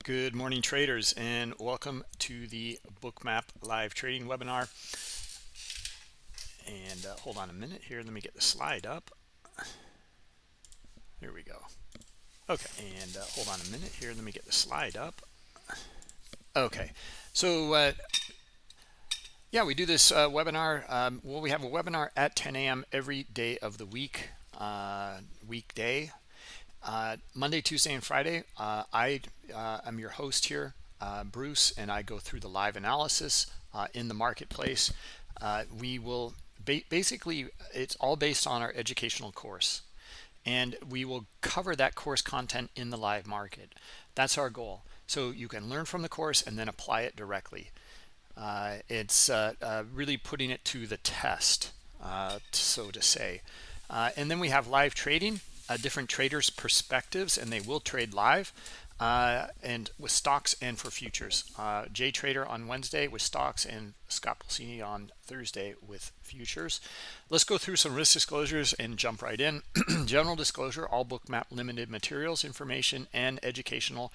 Good morning, traders, and welcome to the Bookmap live trading webinar. And hold on a minute here. Let me get the slide up. Here we go. Okay, and hold on a minute here. Let me get the slide up. Okay, so yeah, we do this webinar. Well, we have a webinar at 10 a.m. every day of the week, weekday. Monday, Tuesday, and Friday, I'm your host here, Bruce, and I go through the live analysis in the marketplace. We will basically, it's all based on our educational course, and we will cover that course content in the live market. That's our goal. So you can learn from the course and then apply it directly. It's really putting it to the test, so to say. And then we have live trading. Different traders' perspectives, and they will trade live and with stocks and for futures. Jay Trader on Wednesday with stocks, and Scott Pulsini on Thursday with futures. Let's go through some risk disclosures and jump right in. General disclosure: all Bookmap limited materials, information, and educational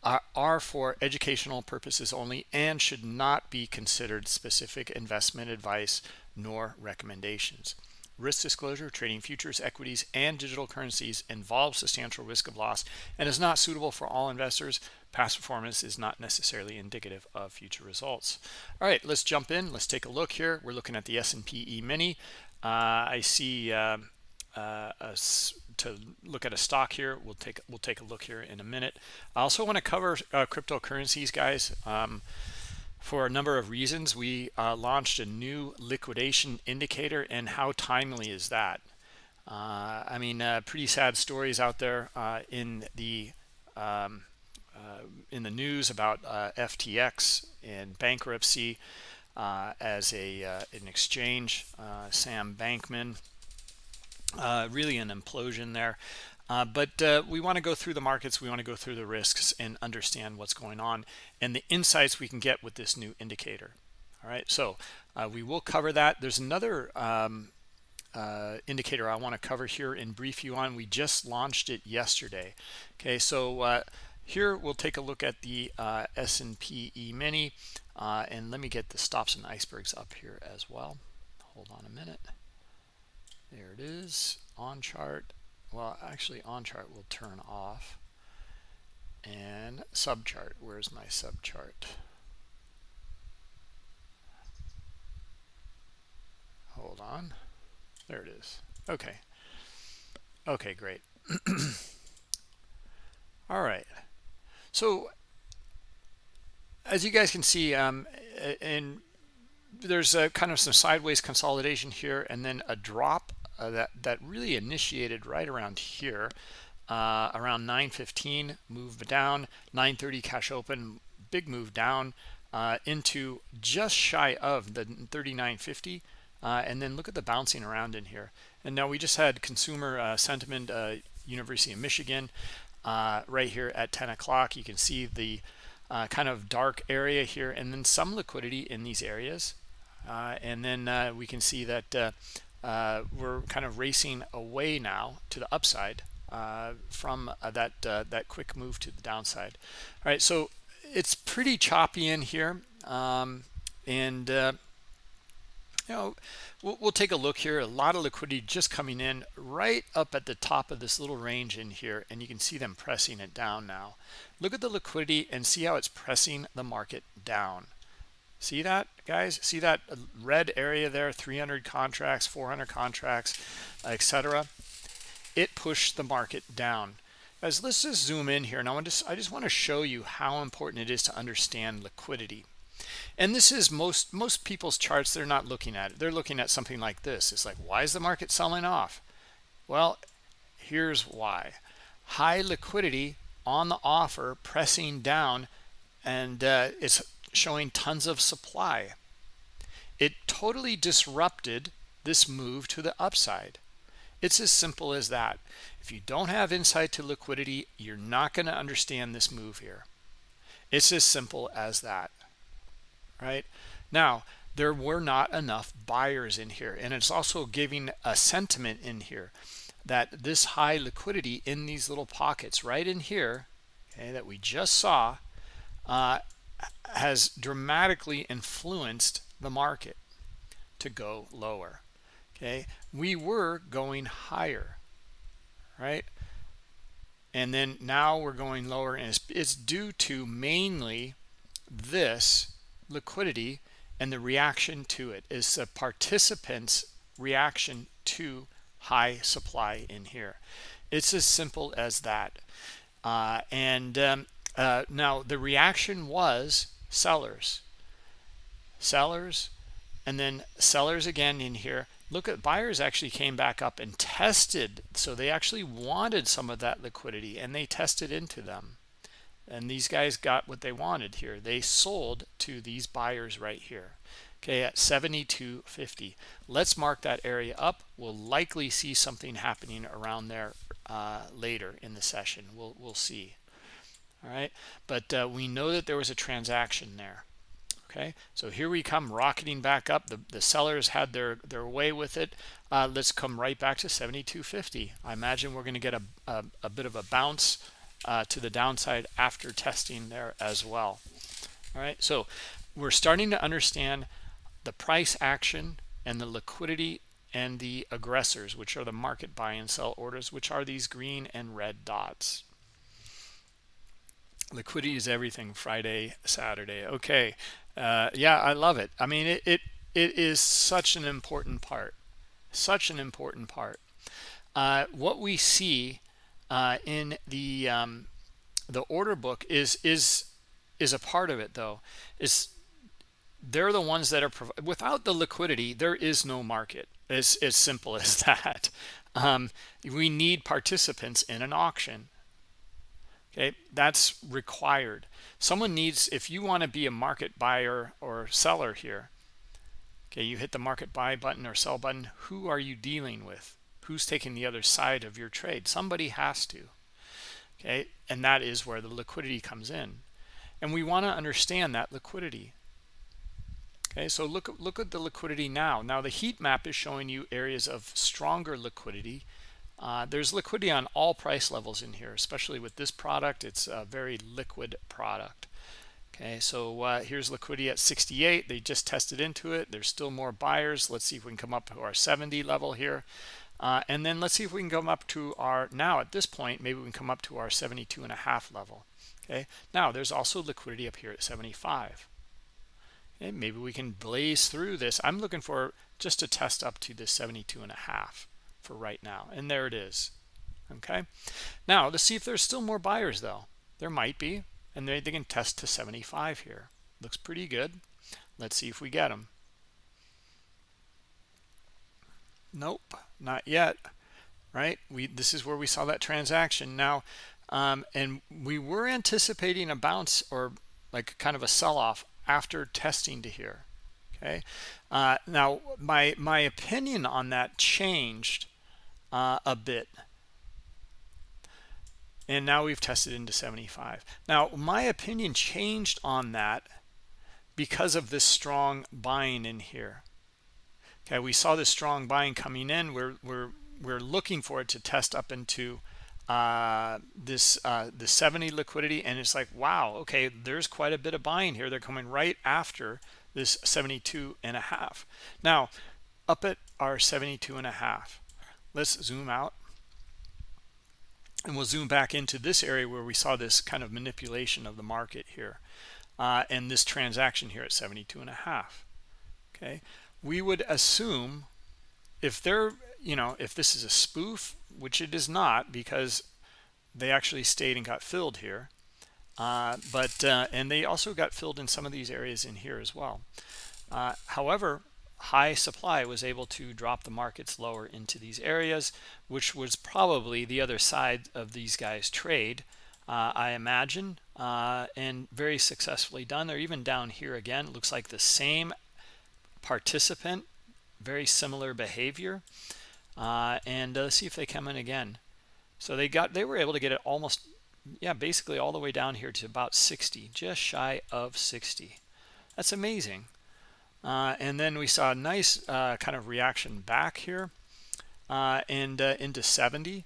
are for educational purposes only and should not be considered specific investment advice nor recommendations. Risk disclosure: trading futures, equities, and digital currencies involves substantial risk of loss and is not suitable for all investors. Past performance is not necessarily indicative of future results. All right, let's jump in. Let's take a look here. We're looking at the S&P E-mini. I see to look at a stock here. We'll take a look here in a minute. I also want to cover cryptocurrencies, guys. For a number of reasons. We launched a new liquidation indicator, and how timely is that? I mean, pretty sad stories out there in the news about FTX and bankruptcy as an exchange. Sam Bankman, really an implosion there. But we want to go through the markets, we want to go through the risks and understand what's going on and the insights we can get with this new indicator. All right, so we will cover that. There's another indicator I want to cover here and brief you on. We just launched it yesterday. Okay, so here we'll take a look at the S&P E-mini, and let me get the stops and icebergs up here as well. Hold on a minute. There it is on chart. Well, actually on chart will turn off, and subchart, where's my subchart? Hold on, there it is. Okay, great. All right, so as you guys can see, and there's a kind of some sideways consolidation here, and then a drop that really initiated right around here, around 9:15, move down, 9:30 cash open, big move down into just shy of the 39.50, and then look at the bouncing around in here. And now we just had consumer sentiment, University of Michigan, right here at 10 o'clock. You can see the kind of dark area here, and then some liquidity in these areas, and then we can see that we're kind of racing away now to the upside from that quick move to the downside. All right, so it's pretty choppy in here, and you know, we'll take a look here. A lot of liquidity just coming in right up at the top of this little range in here, and you can see them pressing it down now. Look at the liquidity and see how it's pressing the market down. See that, guys? See that red area there? 300 contracts, 400 contracts, etc. It pushed the market down. Guys, let's just zoom in here, and I just want to show you how important it is to understand liquidity. And this is most people's charts. They're not looking at it. They're looking at something like this. It's like, why is the market selling off? Well, here's why. High liquidity on the offer, pressing down, and it's showing tons of supply. It totally disrupted this move to the upside. It's as simple as that. If you don't have insight to liquidity, you're not going to understand this move here. It's as simple as that, right? Now, there were not enough buyers in here, and it's also giving a sentiment in here that this high liquidity in these little pockets right in here, okay, that we just saw has dramatically influenced the market to go lower. Okay, we were going higher, right? And then now we're going lower, and it's due to mainly this liquidity and the reaction to it. Is the participants' reaction to high supply in here. It's as simple as that. Now the reaction was sellers, and then sellers again in here. Look at buyers actually came back up and tested, so they actually wanted some of that liquidity and they tested into them, and these guys got what they wanted here. They sold to these buyers right here, okay, at 72.50. Let's mark that area up. We'll likely see something happening around there later in the session. We'll see. All right, but we know that there was a transaction there. Okay, so here we come rocketing back up. The sellers had their way with it. Let's come right back to 72.50. I imagine we're going to get a bit of a bounce to the downside after testing there as well. All right, so we're starting to understand the price action and the liquidity and the aggressors, which are the market buy and sell orders, which are these green and red dots. Liquidity is everything. Friday, Saturday. Okay. Yeah, I love it. I mean, it is such an important part, what we see in the order book is a part of it, though. Is they're the ones that are without the liquidity, there is no market. It's as simple as that. We need participants in an auction. Okay, that's required. Someone needs, if you want to be a market buyer or seller here, okay, you hit the market buy button or sell button, who are you dealing with? Who's taking the other side of your trade? Somebody has to. Okay, and that is where the liquidity comes in. And we want to understand that liquidity. Okay, so look at the liquidity now. Now the heat map is showing you areas of stronger liquidity. There's liquidity on all price levels in here, especially with this product. It's a very liquid product. Okay, so here's liquidity at 68. They just tested into it. There's still more buyers. Let's see if we can come up to our 70 level here. And then let's see if we can come up to our, now at this point, maybe we can come up to our 72.5 level. Okay, now there's also liquidity up here at 75. Okay, maybe we can blaze through this. I'm looking for just to test up to this 72.5 for right now, and there it is. Okay, now let's see if there's still more buyers, though. There might be, and they can test to 75 here. Looks pretty good. Let's see if we get them. Nope, not yet. Right, this is where we saw that transaction now, and we were anticipating a bounce or like kind of a sell-off after testing to here. Okay, now my opinion on that changed a bit, and now we've tested into 75. Now my opinion changed on that because of this strong buying in here. Okay, we saw this strong buying coming in. We're looking for it to test up into the 70 liquidity, and it's like, wow, okay, there's quite a bit of buying here. They're coming right after this 72.5. Now up at our 72.5, let's zoom out, and we'll zoom back into this area where we saw this kind of manipulation of the market here, and this transaction here at 72.5. Okay, we would assume if they're, if this is a spoof, which it is not, because they actually stayed and got filled here, and they also got filled in some of these areas in here as well. However, high supply was able to drop the markets lower into these areas, which was probably the other side of these guys' trade, I imagine, and very successfully done. They're even down here again. It looks like the same participant, very similar behavior, and let's see if they come in again. So they were able to get it almost, basically all the way down here to about 60, just shy of 60. That's amazing. And then we saw a nice kind of reaction back here, and into 70.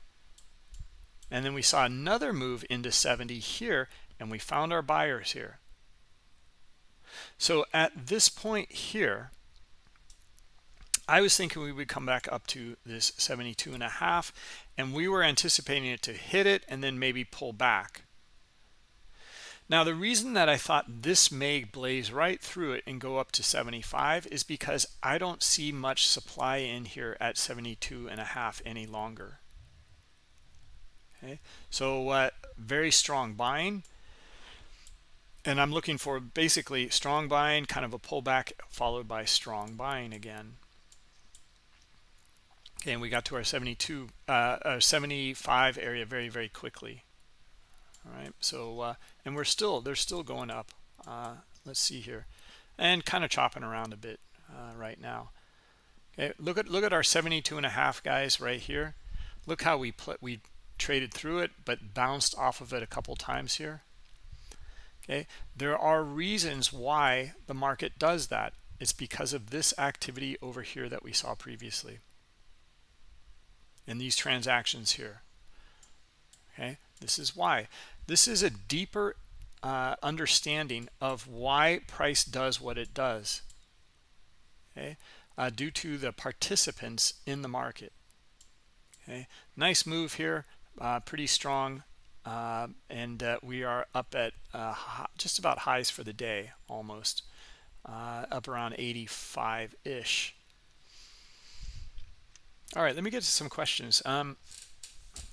And then we saw another move into 70 here, and we found our buyers here. So at this point here, I was thinking we would come back up to this 72.5, and we were anticipating it to hit it and then maybe pull back. Now, the reason that I thought this may blaze right through it and go up to 75 is because I don't see much supply in here at 72.5 any longer. Okay, so very strong buying. And I'm looking for basically strong buying, kind of a pullback, followed by strong buying again. Okay, and we got to our 75 area very, very quickly. All right, so and they're still going up. Let's see here, and kind of chopping around a bit right now. Okay, look at our 72.5 guys right here. Look how we traded through it, but bounced off of it a couple times here. Okay, there are reasons why the market does that. It's because of this activity over here that we saw previously in these transactions here. Okay, this is why. This is a deeper understanding of why price does what it does. Okay, due to the participants in the market. Okay, nice move here, pretty strong, and we are up at just about highs for the day, almost up around 85-ish. All right, let me get to some questions.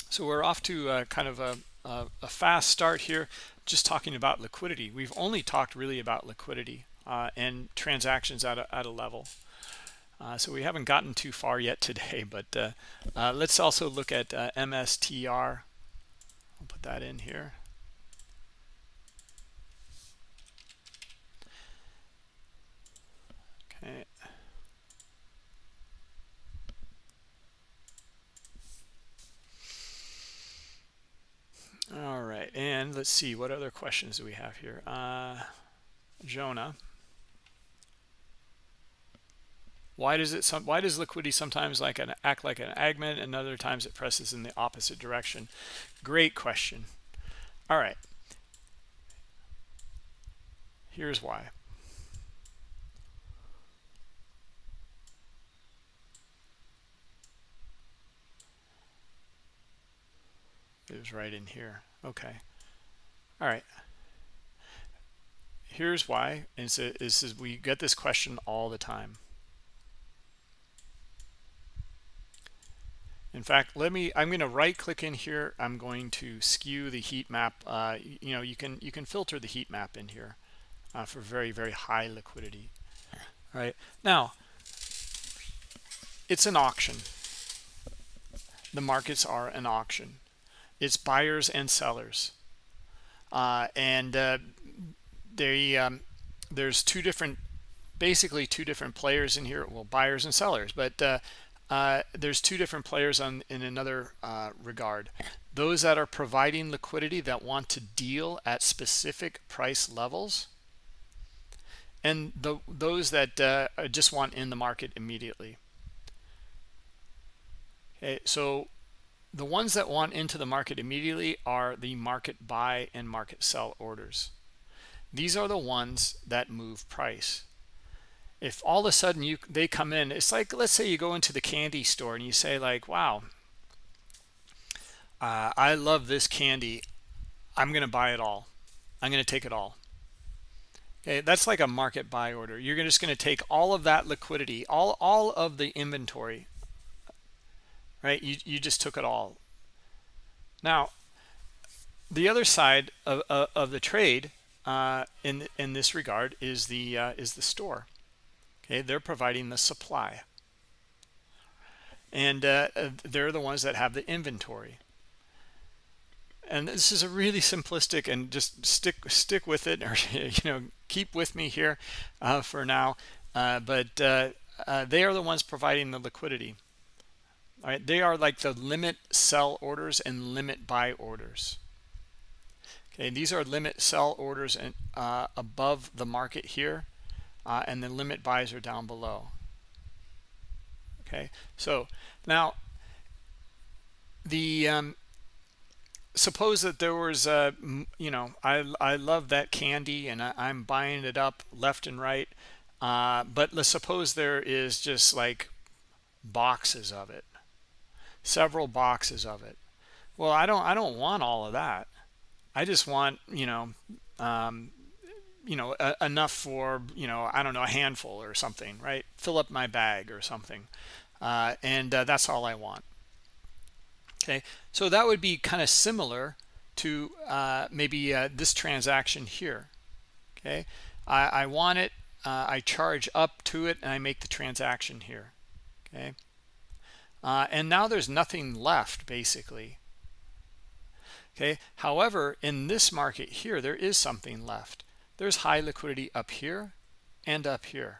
So we're off to kind of a fast start here, just talking about liquidity. We've only talked really about liquidity and transactions at a level. So we haven't gotten too far yet today, but let's also look at NSTR. I'll put that in here. Okay. All right, and let's see, what other questions do we have here? Jonah, why does liquidity sometimes act like an agment and other times it presses in the opposite direction? Great question. All right, here's why. It was right in here. Okay. All right. Here's why. Is we get this question all the time. In fact, I'm going to right click in here. I'm going to skew the heat map. You can filter the heat map in here for very, very high liquidity. All right. Now, it's an auction. The markets are an auction. It's buyers and sellers, and there's basically two different players in here. Well, buyers and sellers, but there's two different players in another regard. Those that are providing liquidity that want to deal at specific price levels, and those that just want in the market immediately. Okay, so the ones that want into the market immediately are the market buy and market sell orders. These are the ones that move price. If all of a sudden they come in, it's like, let's say you go into the candy store and you say like, wow, I love this candy. I'm going to buy it all. I'm going to take it all. Okay, that's like a market buy order. You're just going to take all of that liquidity, all of the inventory, right? You just took it all. Now, the other side of the trade in this regard is the store. Okay, they're providing the supply, and they're the ones that have the inventory. And this is a really simplistic, and just stick with it, or keep with me here for now. But they are the ones providing the liquidity. All right, they are like the limit sell orders and limit buy orders. Okay, these are limit sell orders and above the market here, and the limit buys are down below. Okay, so now the suppose that there was a, I love that candy and I'm buying it up left and right. But let's suppose there is just like boxes of it, several boxes of it. Well, I don't want all of that. I just want, um, enough for, I don't know, a handful or something, right? Fill up my bag or something. And that's all I want. Okay, so that would be kind of similar to maybe this transaction here. Okay, I want it, I charge up to it, and I make the transaction here. Okay, and now there's nothing left basically. Okay, however, in this market here, there is something left. There's high liquidity up here and up here.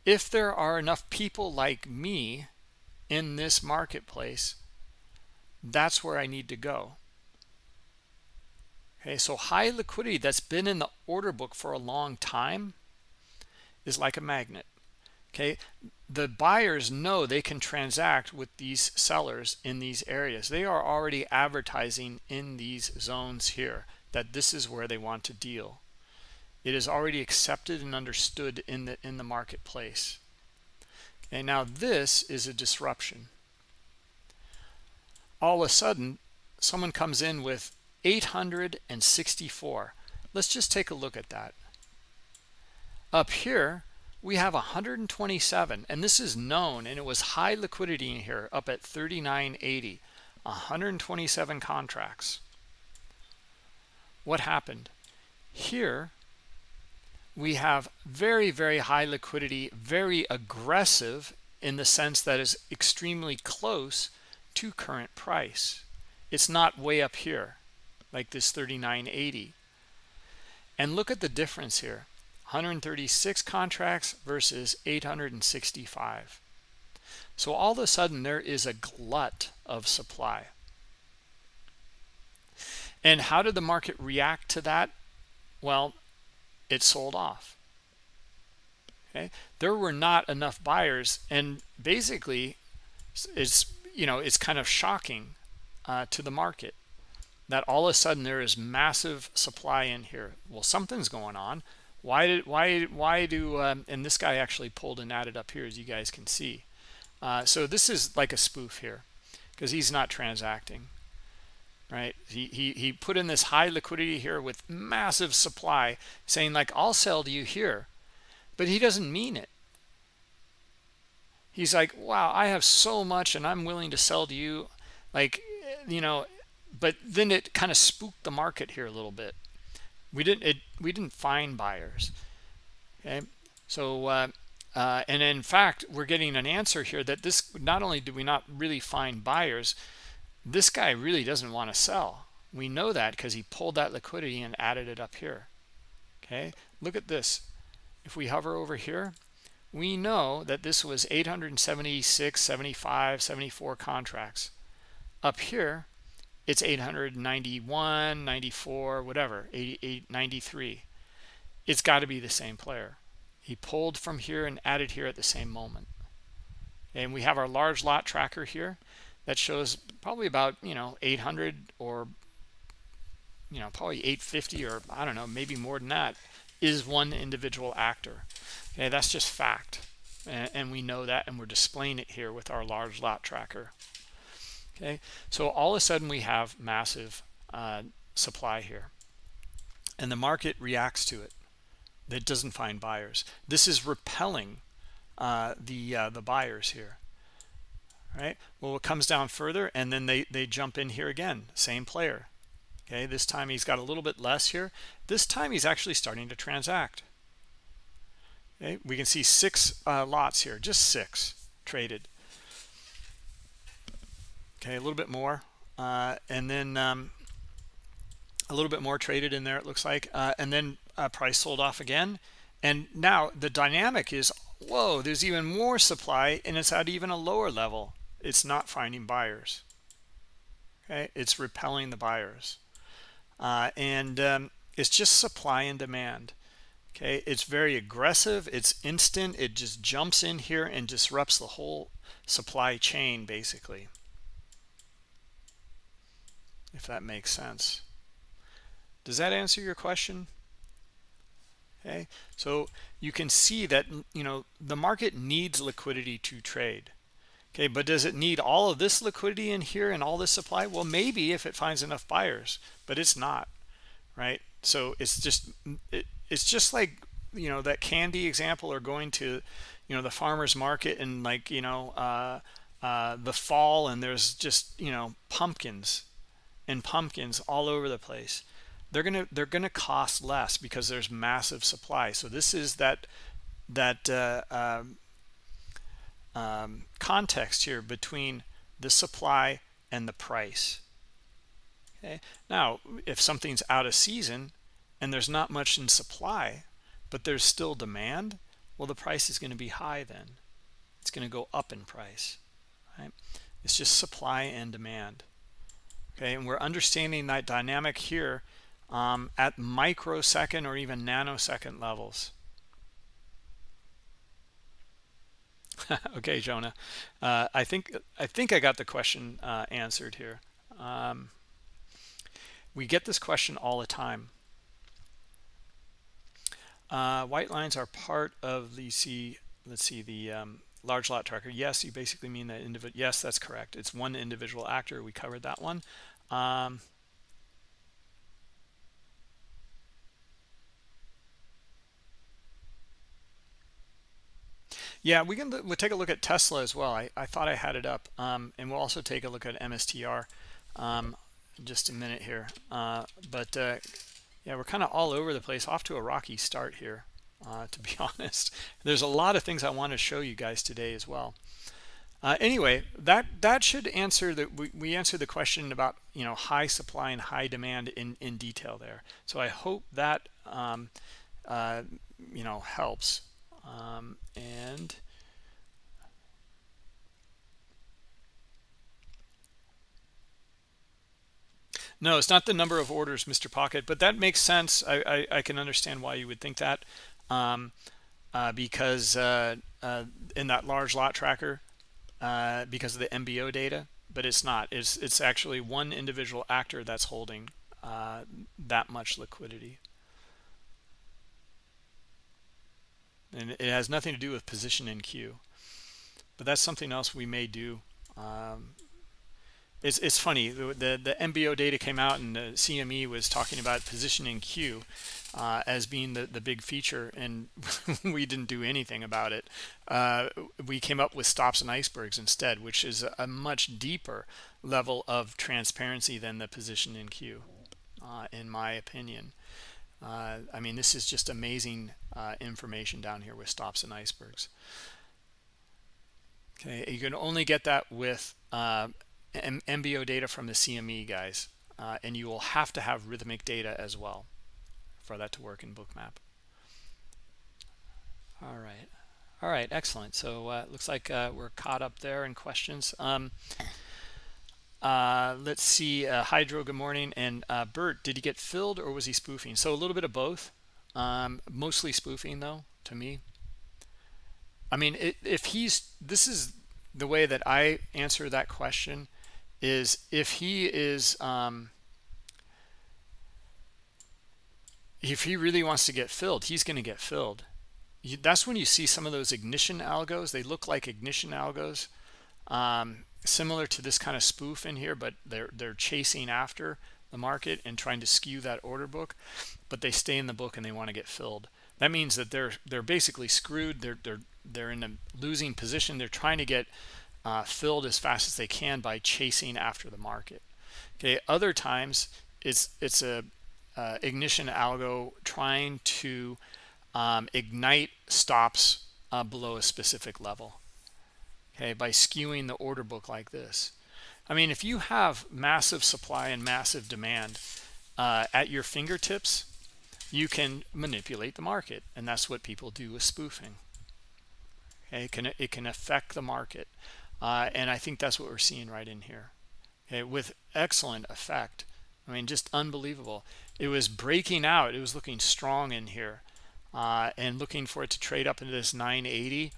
If there are enough people like me in this marketplace, that's where I need to go. Okay, so high liquidity that's been in the order book for a long time is like a magnet. Okay, the buyers know they can transact with these sellers in these areas. They are already advertising in these zones here that this is where they want to deal. It is already accepted and understood in the marketplace. And now this is a disruption. All of a sudden, someone comes in with 864. Let's just take a look at that. Up here, we have 127, and this is known, and it was high liquidity in here, up at 39.80, 127 contracts. What happened? Here, we have very, very high liquidity, very aggressive in the sense that is extremely close to current price. It's not way up here like this 39.80. And look at the difference here. 136 contracts versus 865. So all of a sudden there is a glut of supply. And how did the market react to that? Well, it sold off. Okay, there were not enough buyers, and basically it's kind of shocking to the market that all of a sudden there is massive supply in here. Well, something's going on. Why do and this guy actually pulled and added up here, as you guys can see. So this is like a spoof here because he's not transacting, right? He put in this high liquidity here with massive supply, saying like, I'll sell to you here, but he doesn't mean it. He's like, wow, I have so much and I'm willing to sell to you, like, but then it kind of spooked the market here a little bit. We didn't find buyers. Okay, so and in fact we're getting an answer here that this, not only do we not really find buyers, this guy really doesn't want to sell. We know that because he pulled that liquidity and added it up here. Okay, look at this. If we hover over here, we know that this was 876, 75, 74 contracts. Up here it's 891, 94, whatever, 88, 93. It's got to be the same player. He pulled from here and added here at the same moment. And we have our large lot tracker here that shows probably about 800 or probably 850, or I don't know, maybe more than that, is one individual actor. Okay, that's just fact, and we know that, and we're displaying it here with our large lot tracker. Okay, so all of a sudden we have massive supply here, and the market reacts to it. It doesn't find buyers. This is repelling the buyers here. All right, well, it comes down further, and then they jump in here again. Same player. Okay, this time he's got a little bit less here. This time he's actually starting to transact. Okay, we can see 6 lots here, just 6 traded. Okay, a little bit more, and then a little bit more traded in there, it looks like, and then price sold off again. And now the dynamic is, whoa, there's even more supply, and it's at even a lower level. It's not finding buyers. Okay, it's repelling the buyers, and it's just supply and demand. Okay, it's very aggressive, it's instant, it just jumps in here and disrupts the whole supply chain basically. if that makes sense. Does that answer your question? Okay, so you can see that, you know, the market needs liquidity to trade. Okay, but does it need all of this liquidity in here and all this supply? Well, maybe if it finds enough buyers, but it's not, right? So it's just like, you know, that candy example, or going to, you know, the farmer's market and, like, you know, the fall, and there's just, you know, pumpkins and pumpkins all over the place. They're gonna cost less because there's massive supply. So this is that context here between the supply and the price. Okay, now if something's out of season and there's not much in supply, but there's still demand, well, the price is going to be high. Then it's going to go up in price, right? It's just supply and demand. Okay, and we're understanding that dynamic here at microsecond or even nanosecond levels. Okay, Jonah, I think I got the question answered here. We get this question all the time. White lines are part of the large lot tracker. Yes, you basically mean that individual. Yes, that's correct. It's one individual actor. We covered that one. Yeah, we'll take a look at Tesla as well. I thought I had it up, and we'll also take a look at NSTR in just a minute here. Yeah, we're kind of all over the place, off to a rocky start here, to be honest. There's a lot of things I want to show you guys today as well. Anyway, that should answer we answered the question about, you know, high supply and high demand in detail there. So I hope that you know, helps. And no, it's not the number of orders, Mr. Pocket, but that makes sense. I can understand why you would think that, because in that large lot tracker, because of the MBO data, but it's not. It's actually one individual actor that's holding that much liquidity. And it has nothing to do with position in queue, but that's something else we may do. It's funny, the MBO data came out, and the CME was talking about position in queue as being the big feature, and we didn't do anything about it. We came up with stops and icebergs instead, which is a much deeper level of transparency than the position in queue, in my opinion. I mean, this is just amazing information down here with stops and icebergs. Okay, you can only get that with MBO data from the CME, guys, and you will have to have rhythmic data as well for that to work in Bookmap. All right, excellent. So it looks like we're caught up there in questions. Let's see, Hydro, good morning. And Bert, did he get filled or was he spoofing? So a little bit of both, mostly spoofing though, to me. I mean, this is the way that I answer that question, is if he is, if he really wants to get filled, he's going to get filled. That's when you see some of those ignition algos. They look like ignition algos, similar to this kind of spoof in here, but they're chasing after the market and trying to skew that order book, but they stay in the book and they want to get filled. That means that they're basically screwed. They're in a losing position. They're trying to get filled as fast as they can by chasing after the market. Okay, other times it's a ignition algo trying to ignite stops below a specific level, okay, by skewing the order book like this. I mean, if you have massive supply and massive demand at your fingertips, you can manipulate the market, and that's what people do with spoofing. Okay, it can affect the market, and I think that's what we're seeing right in here, okay, with excellent effect. I mean, just unbelievable. It was breaking out. It was looking strong in here, and looking for it to trade up into this 980,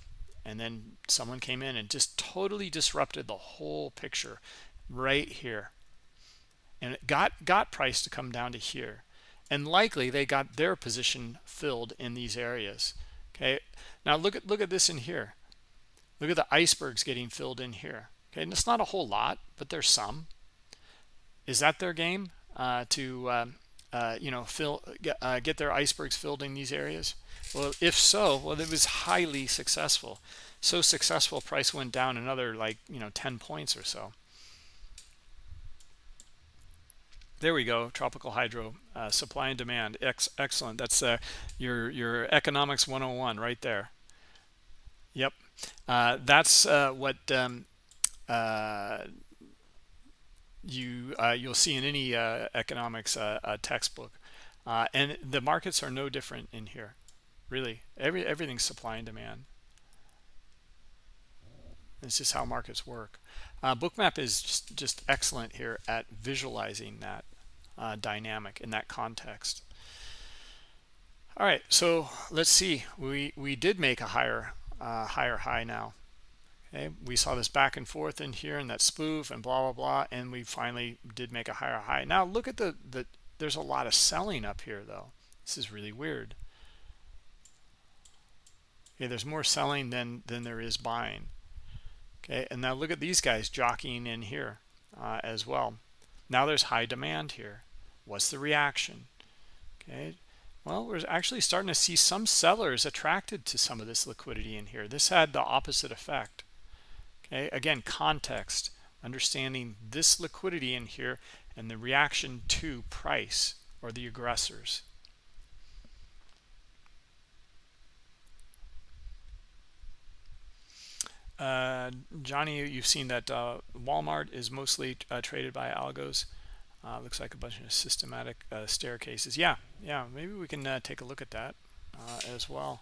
and then someone came in and just totally disrupted the whole picture right here. and it got price to come down to here, and likely they got their position filled in these areas. Okay, now look at this in here. Look at the icebergs getting filled in here. Okay, and it's not a whole lot, but there's some. Is that their game, to get their icebergs filled in these areas? Well, if so, well, it was highly successful. So successful, price went down another 10 points or so. There we go. Tropical hydro, supply and demand. Excellent. That's your economics 101 right there. Yep. That's what you'll see in any economics textbook, and the markets are no different in here. Really, everything's supply and demand. It's just how markets work. Bookmap is just excellent here at visualizing that dynamic in that context. All right, so let's see. We did make a higher high now. Okay, we saw this back and forth in here and that spoof and blah blah blah, and we finally did make a higher high. Now look at the there's a lot of selling up here though. This is really weird. Okay, there's more selling than there is buying. Okay, and now look at these guys jockeying in here as well. Now there's high demand here. What's the reaction? Okay, well, we're actually starting to see some sellers attracted to some of this liquidity in here. This had the opposite effect. Okay, again, context, understanding this liquidity in here and the reaction to price or the aggressors. Johnny, you've seen that Walmart is mostly traded by algos. Looks like a bunch of systematic staircases. Yeah, maybe we can take a look at that as well.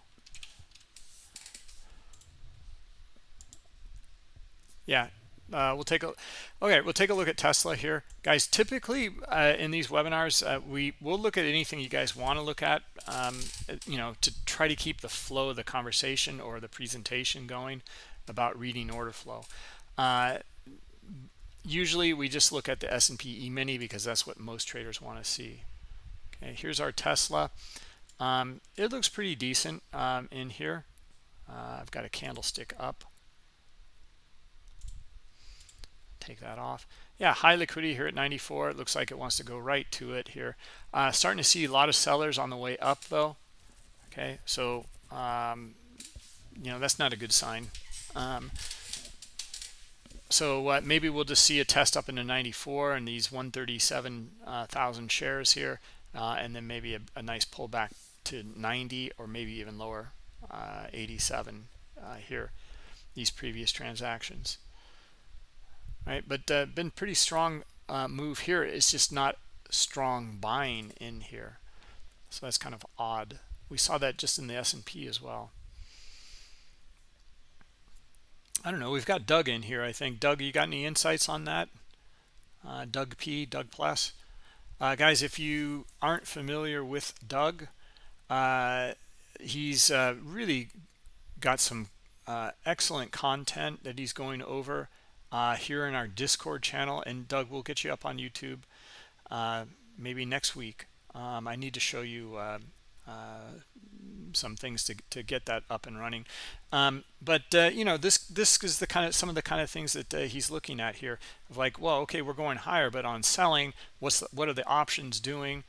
Yeah, we'll take a look at Tesla here, guys. Typically in these webinars, we'll look at anything you guys want to look at, to try to keep the flow of the conversation or the presentation going about reading order flow. Usually we just look at the S&P E-mini because that's what most traders want to see. Okay, here's our Tesla. It looks pretty decent in here. I've got a candlestick up. Take that off. Yeah, high liquidity here at 94. It looks like it wants to go right to it here. Starting to see a lot of sellers on the way up though. Okay, so that's not a good sign. So maybe we'll just see a test up into 94 and these 137,000 shares here, and then maybe a nice pullback to 90 or maybe even lower, 87 here, these previous transactions. Right, but been pretty strong move here. It's just not strong buying in here, so that's kind of odd. We saw that just in the S&P as well. I don't know. We've got Doug in here, I think. Doug, you got any insights on that? Doug P, Doug Plus. Guys, if you aren't familiar with Doug, he's really got some excellent content that he's going over here in our Discord channel. And Doug, we'll get you up on YouTube maybe next week. I need to show you some things to get that up and running, but this is some of the kind of things that he's looking at here, of like, well, okay, we're going higher, but on selling, what are the options doing,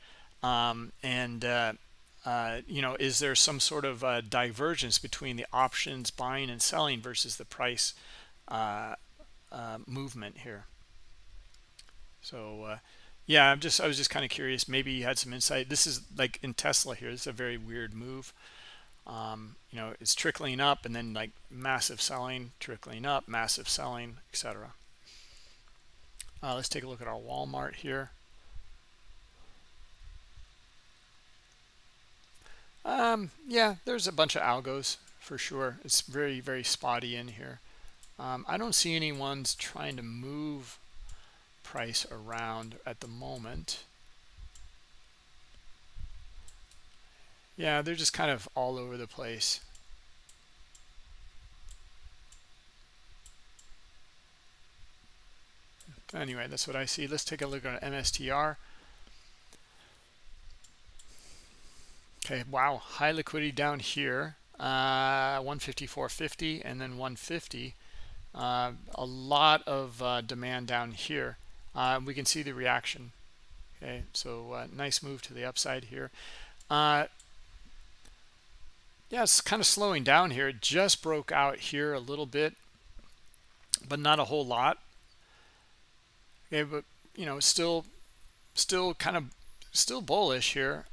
is there some sort of divergence between the options buying and selling versus the price movement here? So yeah, I was just kind of curious. Maybe you had some insight. This is like in Tesla here. This is a very weird move. It's trickling up and then like massive selling, trickling up, massive selling, etc. Let's take a look at our Walmart here. Yeah, there's a bunch of algos for sure. It's very, very spotty in here. I don't see anyone's trying to move price around at the moment. Yeah, they're just kind of all over the place. Anyway, that's what I see. Let's take a look at NSTR. Okay, wow, high liquidity down here, 154.50 and then 150. A lot of demand down here. We can see the reaction. Okay, so nice move to the upside here. Yeah, it's kind of slowing down here. It just broke out here a little bit, but not a whole lot. Okay, but you know, still kind of still bullish here.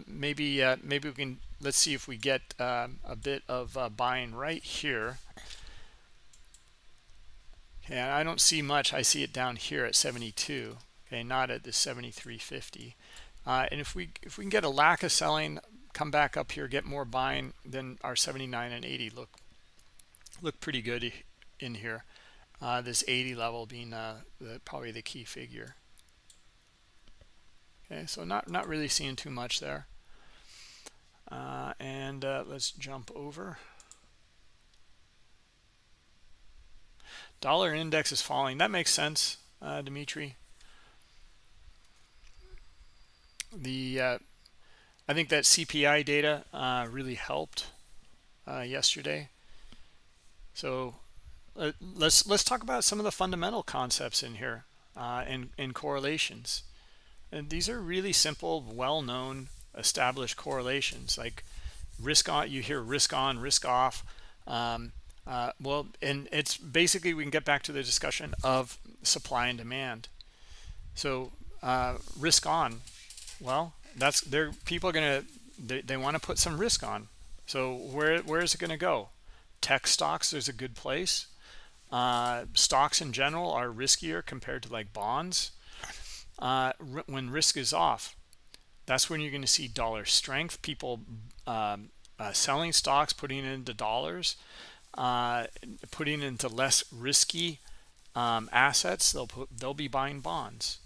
Maybe we can, let's see if we get a bit of buying right here. Okay, I don't see much. I see it down here at 72. Okay, not at the 73.50. And if we can get a lack of selling, come back up here, get more buying, then our 79 and 80 look pretty good in here. This 80 level being probably the key figure. Okay, so not really seeing too much there. And let's jump over. Dollar index is falling. That makes sense, Dimitri. I think that CPI data really helped yesterday. So let's talk about some of the fundamental concepts in here and correlations. And these are really simple, well-known, established correlations. Like risk on, you hear risk on, risk off. Well, and it's basically, we can get back to the discussion of supply and demand. So risk on, well, that's there. People are gonna they want to put some risk on. So where is it going to go? Tech stocks, there's a good place. Stocks in general are riskier compared to like bonds. When risk is off, that's when you're going to see dollar strength. People selling stocks, putting it into dollars, putting it into less risky assets. They'll be buying bonds.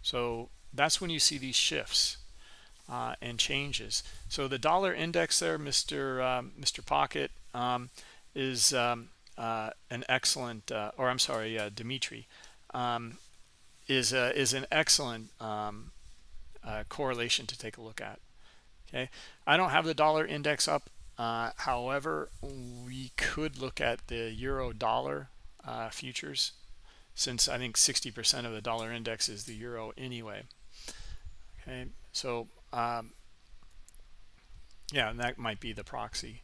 So that's when you see these shifts and changes. So the dollar index there, Mr. Pocket, is an excellent, or I'm sorry, Dimitri, is an excellent correlation to take a look at. Okay, I don't have the dollar index up. However, we could look at the euro dollar futures, since I think 60% of the dollar index is the euro anyway. Okay, so yeah, and that might be the proxy.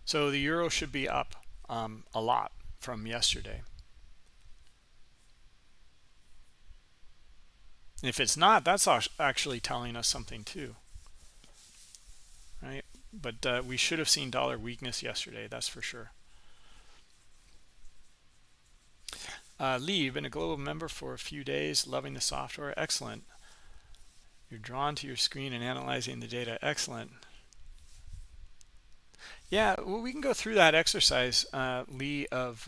So the euro should be up a lot from yesterday. And if it's not, that's actually telling us something too, right? But we should have seen dollar weakness yesterday, that's for sure. Lee, you've been a global member for a few days, loving the software. Excellent. You're drawn to your screen and analyzing the data. Excellent. Yeah, well, we can go through that exercise, Lee, of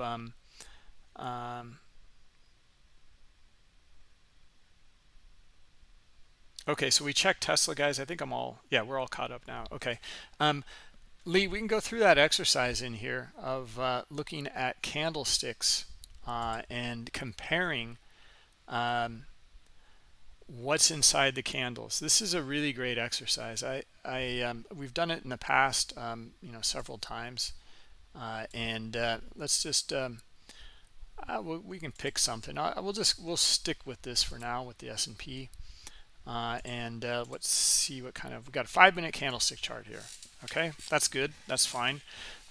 okay, so we checked Tesla, guys. I think we're all caught up now. Okay. Lee, we can go through that exercise in here of looking at candlesticks and comparing what's inside the candles. This is a really great exercise. We've done it in the past, several times, and let's just we can pick something. We'll stick with this for now with the S&P, and let's see what kind of, we got a 5-minute candlestick chart here. Okay, that's good. That's fine.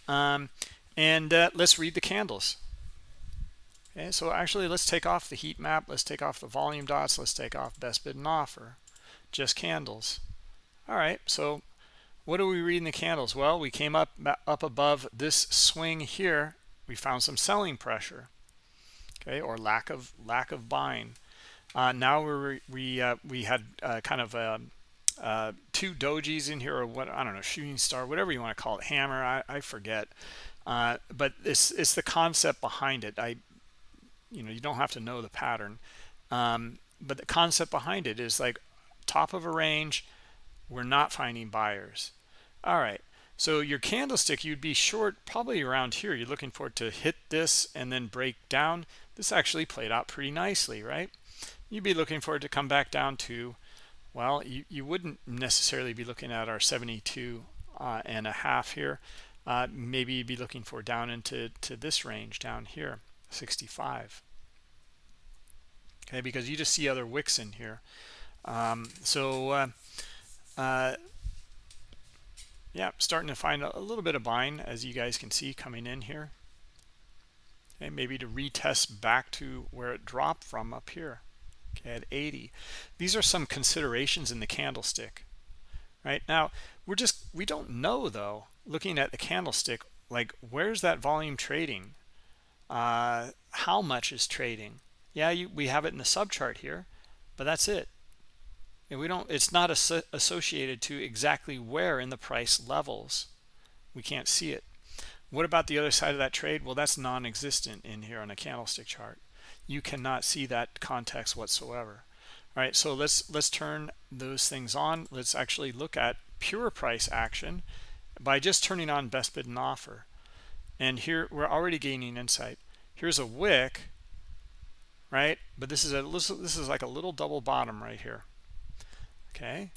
And let's read the candles. Okay, so actually let's take off the heat map, let's take off the volume dots, let's take off best bid and offer, just candles. All right, so what do we read in the candles? Well, we came up above this swing here, we found some selling pressure, okay, or lack of buying. Now we had kind of two dojis in here, or what, I don't know, shooting star, whatever you want to call it, hammer, I forget, but it's the concept behind it. You don't have to know the pattern, but the concept behind it is like top of a range, we're not finding buyers. All right, So your candlestick, you'd be short probably around here. You're looking for it to hit this and then break down. This actually played out pretty nicely, right? You'd be looking for it to come back down to, well, you wouldn't necessarily be looking at our 72 and a half here. Maybe you'd be looking for down into this range down here, 65. Okay, because you just see other wicks in here. Yeah, starting to find a little bit of buying, as you guys can see, coming in here. Okay, maybe to retest back to where it dropped from up here, okay, at 80. These are some considerations in the candlestick. Right now, we don't know, though, looking at the candlestick, like, where's that volume trading? How much is trading? Yeah, we have it in the subchart here, but that's it. And it's not associated to exactly where in the price levels. We can't see it. What about the other side of that trade? Well, that's non-existent in here on a candlestick chart. You cannot see that context whatsoever. All right, so let's turn those things on. Let's actually look at pure price action by just turning on best bid and offer. And here we're already gaining insight. Here's a wick, right? But this is like a little double bottom right here. Okay,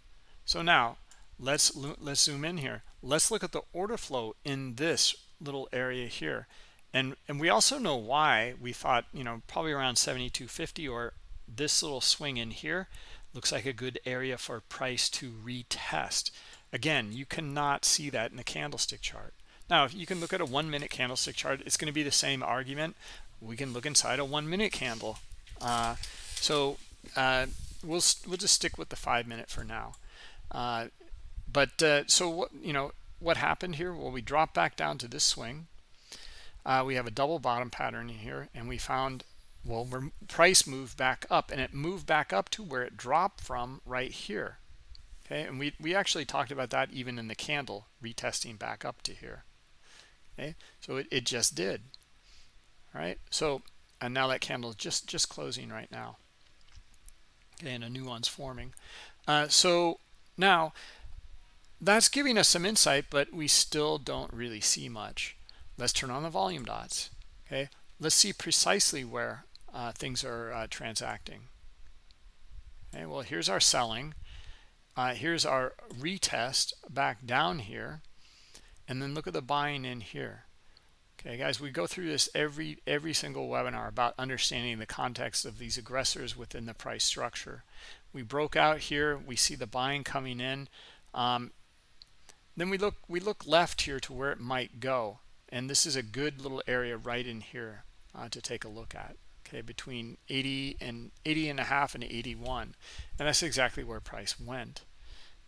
so now let's zoom in here. Let's look at the order flow in this little area here, and we also know why we thought, probably around 72.50 or this little swing in here looks like a good area for price to retest. Again, you cannot see that in the candlestick chart. Now, if you can look at a 1 minute candlestick chart, it's going to be the same argument. We can look inside a 1 minute candle. We'll just stick with the 5 minute for now. So what happened here? Well, we dropped back down to this swing. We have a double bottom pattern in here, and we found, well, price moved back up, and it moved back up to where it dropped from right here. Okay, and we actually talked about that even in the candle, retesting back up to here. Okay, so it just did. All right, so and now that candle is just closing right now. Okay, and a new one's forming. So now that's giving us some insight, but we still don't really see much. Let's turn on the volume dots. Okay, let's see precisely where things are transacting. Okay, well, here's our selling. Here's our retest back down here, and then look at the buying in here. Okay, guys, we go through this every single webinar about understanding the context of these aggressors within the price structure. We broke out here. We see the buying coming in. Then we look left here to where it might go, and this is a good little area right in here to take a look at. Okay, between 80 and a half and 81, and that's exactly where price went.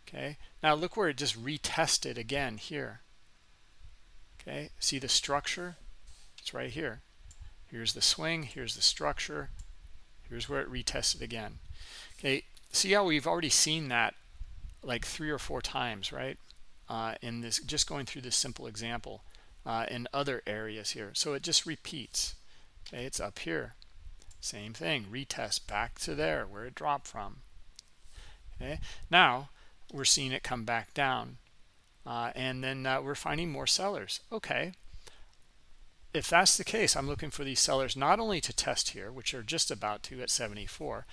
Okay, now look where it just retested again here. Okay, see the structure? It's right here. Here's the swing, here's the structure, here's where it retested again. Okay, see how we've already seen that like 3 or 4 times, right? In this, just going through this simple example in other areas here. So it just repeats. Okay, it's up here. Same thing, retest back to there where it dropped from. Okay, now we're seeing it come back down. And then we're finding more sellers. Okay, if that's the case, I'm looking for these sellers not only to test here, which are just about to at 74.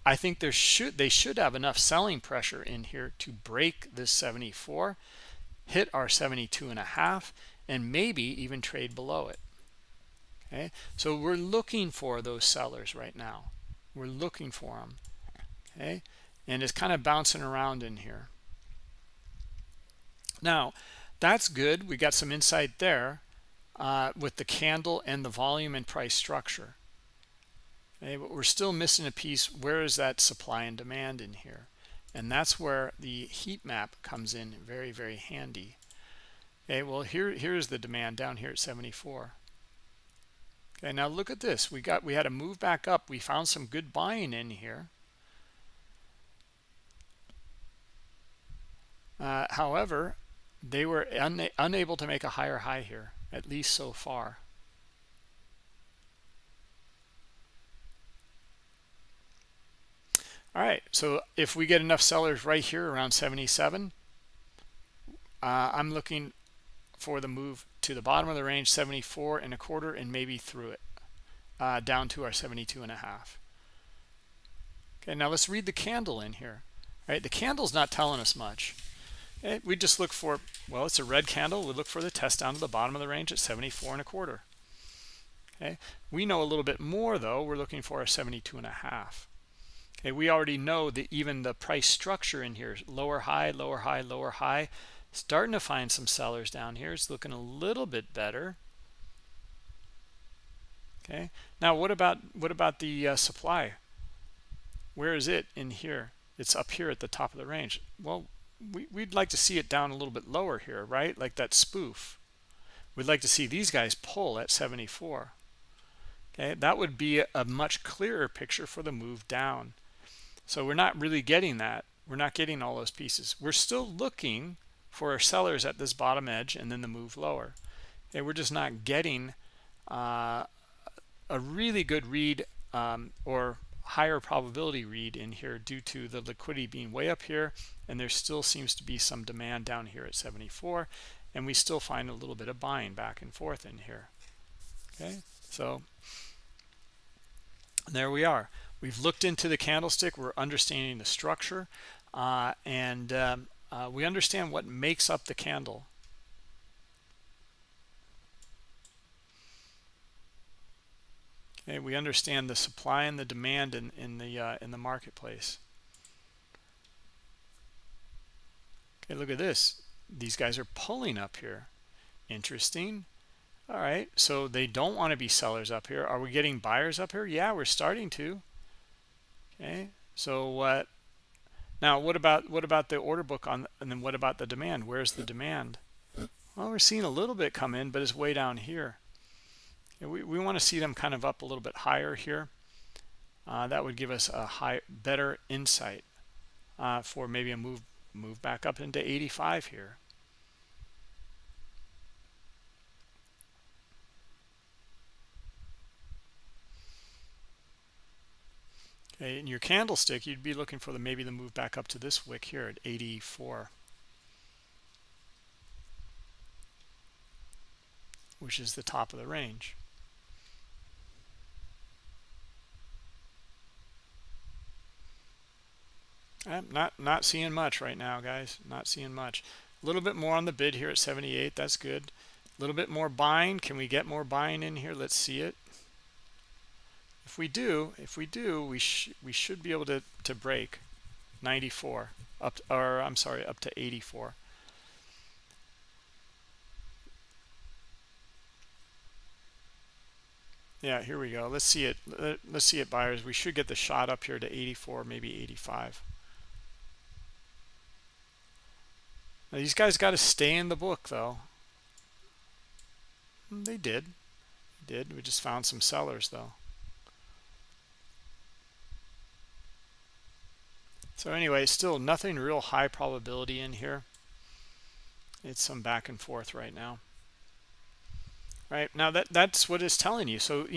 I think they should have enough selling pressure in here to break this 74, hit our 72 and a half, and maybe even trade below it. Okay, so we're looking for those sellers right now. We're looking for them. Okay, and it's kind of bouncing around in here. Now, that's good. We got some insight there with the candle and the volume and price structure. Okay, but we're still missing a piece. Where is that supply and demand in here? And that's where the heat map comes in very, very handy. Okay, well, here's the demand down here at 74. Okay, now look at this. We had a move back up. We found some good buying in here. However, they were unable to make a higher high here, at least so far. All right, so if we get enough sellers right here around 77, I'm looking for the move to the bottom of the range, 74.25, and maybe through it down to our 72.5. Okay, now let's read the candle in here. All right, the candle's not telling us much. Okay, we just look for, well, it's a red candle. We look for the test down to the bottom of the range at 74.25. Okay, we know a little bit more though. We're looking for a 72.5. Okay, we already know that even the price structure in here, lower high, lower high, lower high, starting to find some sellers down here. It's looking a little bit better. Okay, now what about the supply? Where is it in here? It's up here at the top of the range. Well, we'd like to see it down a little bit lower here, right? Like that spoof. We'd like to see these guys pull at 74. Okay, that would be a much clearer picture for the move down. So we're not really getting that. We're not getting all those pieces. We're still looking for our sellers at this bottom edge and then the move lower. Okay, we're just not getting a really good read or higher probability read in here due to the liquidity being way up here, and there still seems to be some demand down here at 74, and we still find a little bit of buying back and forth in here. Okay, so there we are. We've looked into the candlestick. We're understanding the structure, and we understand what makes up the candle. Okay, we understand the supply and the demand in the marketplace. Okay, look at this. These guys are pulling up here. Interesting. All right, so they don't want to be sellers up here. Are we getting buyers up here? Yeah, we're starting to. Okay, so now what about the order book on, and then what about the demand? Where's the demand? Well, we're seeing a little bit come in, but it's way down here. We want to see them kind of up a little bit higher here. That would give us a better insight for maybe a move back up into 85 here. Okay, in your candlestick, you'd be looking for maybe the move back up to this wick here at 84, which is the top of the range. I'm not seeing much right now, guys. Not seeing much. A little bit more on the bid here at 78. That's good. A little bit more buying. Can we get more buying in here? Let's see it. If we do, we should be able to break 94 up to, or I'm sorry, up to 84. Yeah, here we go. Let's see it. Let's see it, buyers. We should get the shot up here to 84, maybe 85. Now, these guys got to stay in the book, though. They did. We just found some sellers, though. So anyway, still nothing real high probability in here. It's some back and forth right now. Right now, that's what it's telling you. So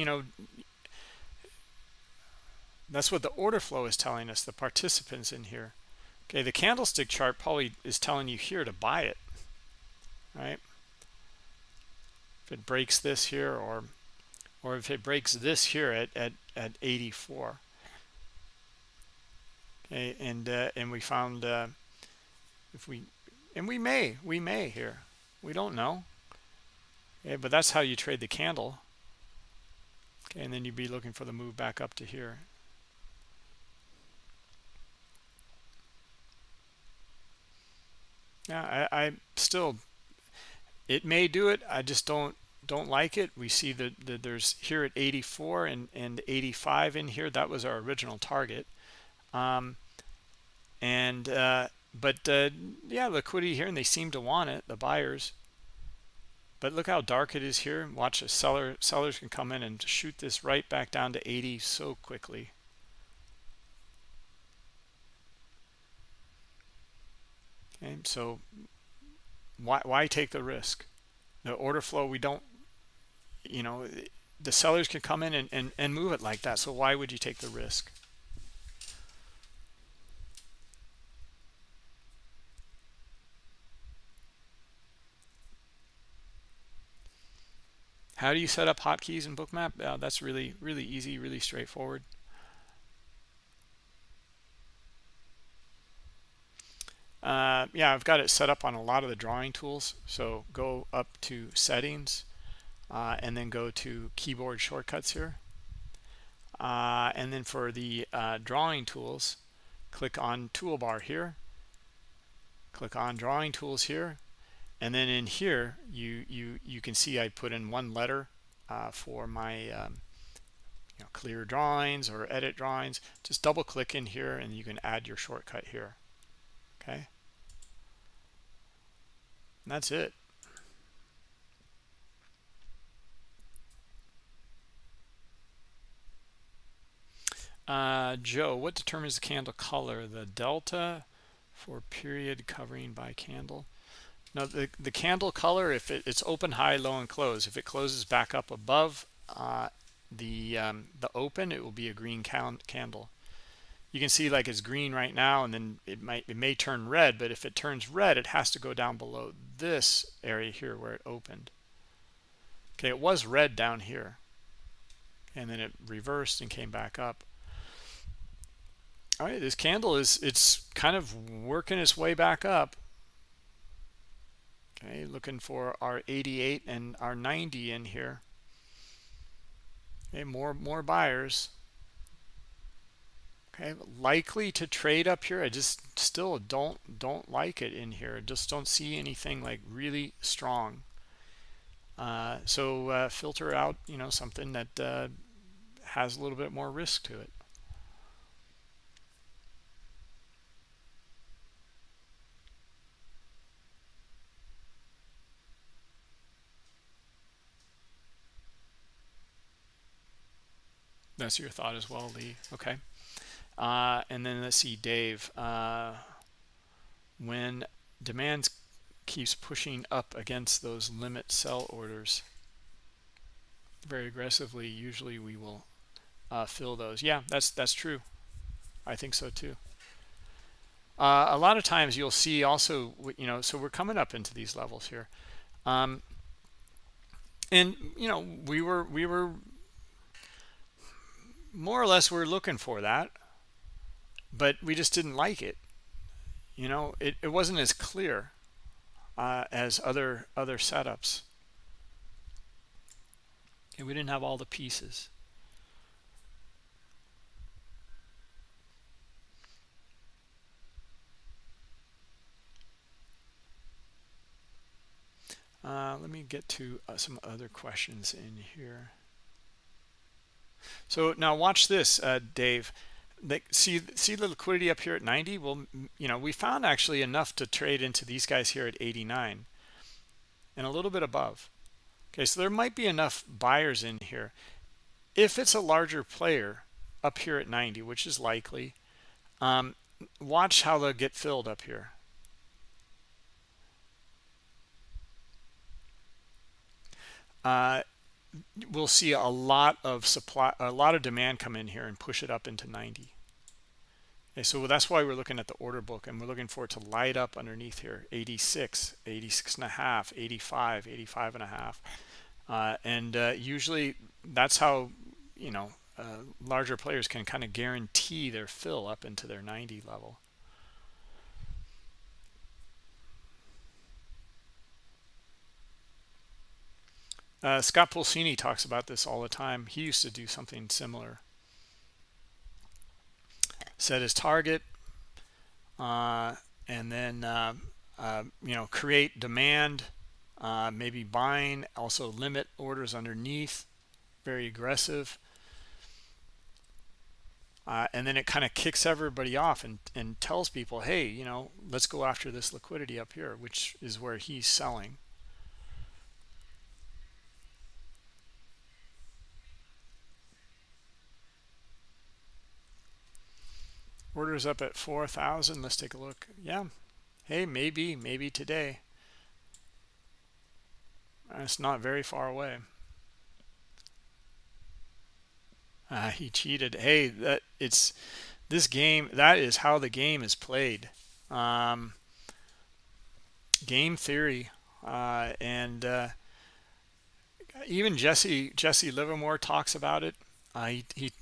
that's what the order flow is telling us, the participants in here. Okay, the candlestick chart probably is telling you here to buy it, right? If it breaks this here, or if it breaks this here at 84. Okay, and we found we may here. We don't know. Okay, but that's how you trade the candle. Okay, and then you'd be looking for the move back up to here. Yeah, I still, it may do it. I just don't like it. We see that there's here at 84 and 85 in here. That was our original target. But yeah, liquidity here, and they seem to want it, the buyers. But look how dark it is here. Watch, sellers can come in and shoot this right back down to 80 so quickly. Okay, so why take the risk? The order flow, we don't, the sellers can come in and move it like that. So why would you take the risk? How do you set up hotkeys in Bookmap? That's really, really easy, really straightforward. Yeah, I've got it set up on a lot of the drawing tools. So go up to settings and then go to keyboard shortcuts here. And then for the drawing tools, click on toolbar here. Click on drawing tools here. And then in here, you can see I put in one letter for my clear drawings or edit drawings. Just double click in here and you can add your shortcut here. Okay. And that's it. Joe, what determines the candle color? The delta for period covering by candle. Now the candle color, if it's open, high, low, and close, if it closes back up above the open, it will be a green candle. You can see like it's green right now, and then it may turn red, but if it turns red, it has to go down below this area here where it opened. Okay, it was red down here, and then it reversed and came back up. All right, this candle it's kind of working its way back up. Okay, looking for our 88 and our 90 in here. Okay, more buyers. Okay, likely to trade up here. I just still don't like it in here. Just don't see anything like really strong. So filter out, something that has a little bit more risk to it. That's your thought as well, Lee. Okay. And then let's see, Dave. When demand keeps pushing up against those limit sell orders very aggressively, usually we will fill those. Yeah, that's true. I think so too. A lot of times you'll see also, so we're coming up into these levels here. And we were more or less we're looking for that, but we just didn't like it. It wasn't as clear as other setups. And we didn't have all the pieces. Let me get to some other questions in here. So now watch this, Dave. See the liquidity up here at 90. Well, we found actually enough to trade into these guys here at 89 and a little bit above. Okay, so there might be enough buyers in here. If it's a larger player up here at 90, which is likely, watch how they'll get filled up here. We'll see a lot of supply, a lot of demand come in here and push it up into 90. Okay, so that's why we're looking at the order book, and we're looking for it to light up underneath here. 86, 86 and a half, 85, 85 and a half. And usually that's how larger players can kind of guarantee their fill up into their 90 level. Scott Pulcini talks about this all the time. He used to do something similar. Set his target, and then create demand, maybe buying, also limit orders underneath, very aggressive, and then it kind of kicks everybody off and tells people, hey, let's go after this liquidity up here, which is where he's selling. Orders up at 4,000. Let's take a look. Yeah. Hey, maybe today. It's not very far away. He cheated. Hey, this game. That is how the game is played. Game theory, and Even Jesse Livermore talks about it. He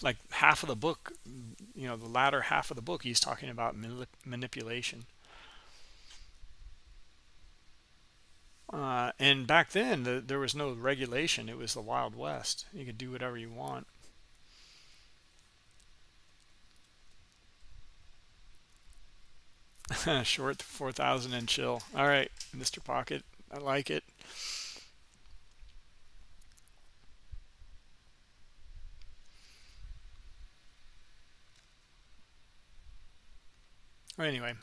like half of the book, you know, the latter half of the book, he's talking about manipulation. And back then, there was no regulation. It was the Wild West. You could do whatever you want. Short 4,000 and chill. All right, Mr. Pocket, I like it. Anyway,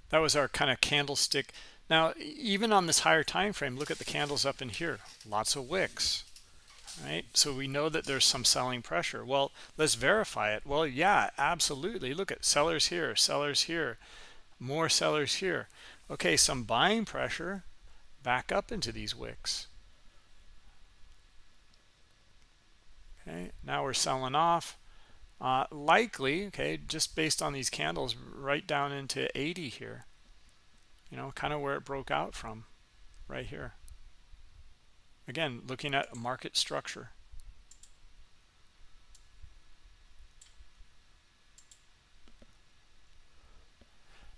that was our kind of candlestick. Now, even on this higher time frame, look at the candles up in here. Lots of wicks, right? So we know that there's some selling pressure. Well, let's verify it. Well, yeah, absolutely. Look at sellers here, more sellers here. Okay, some buying pressure back up into these wicks. Okay, now we're selling off. Likely, okay, just based on these candles, right down into 80 here. You know, kind of where it broke out from, right here. Again, looking at market structure.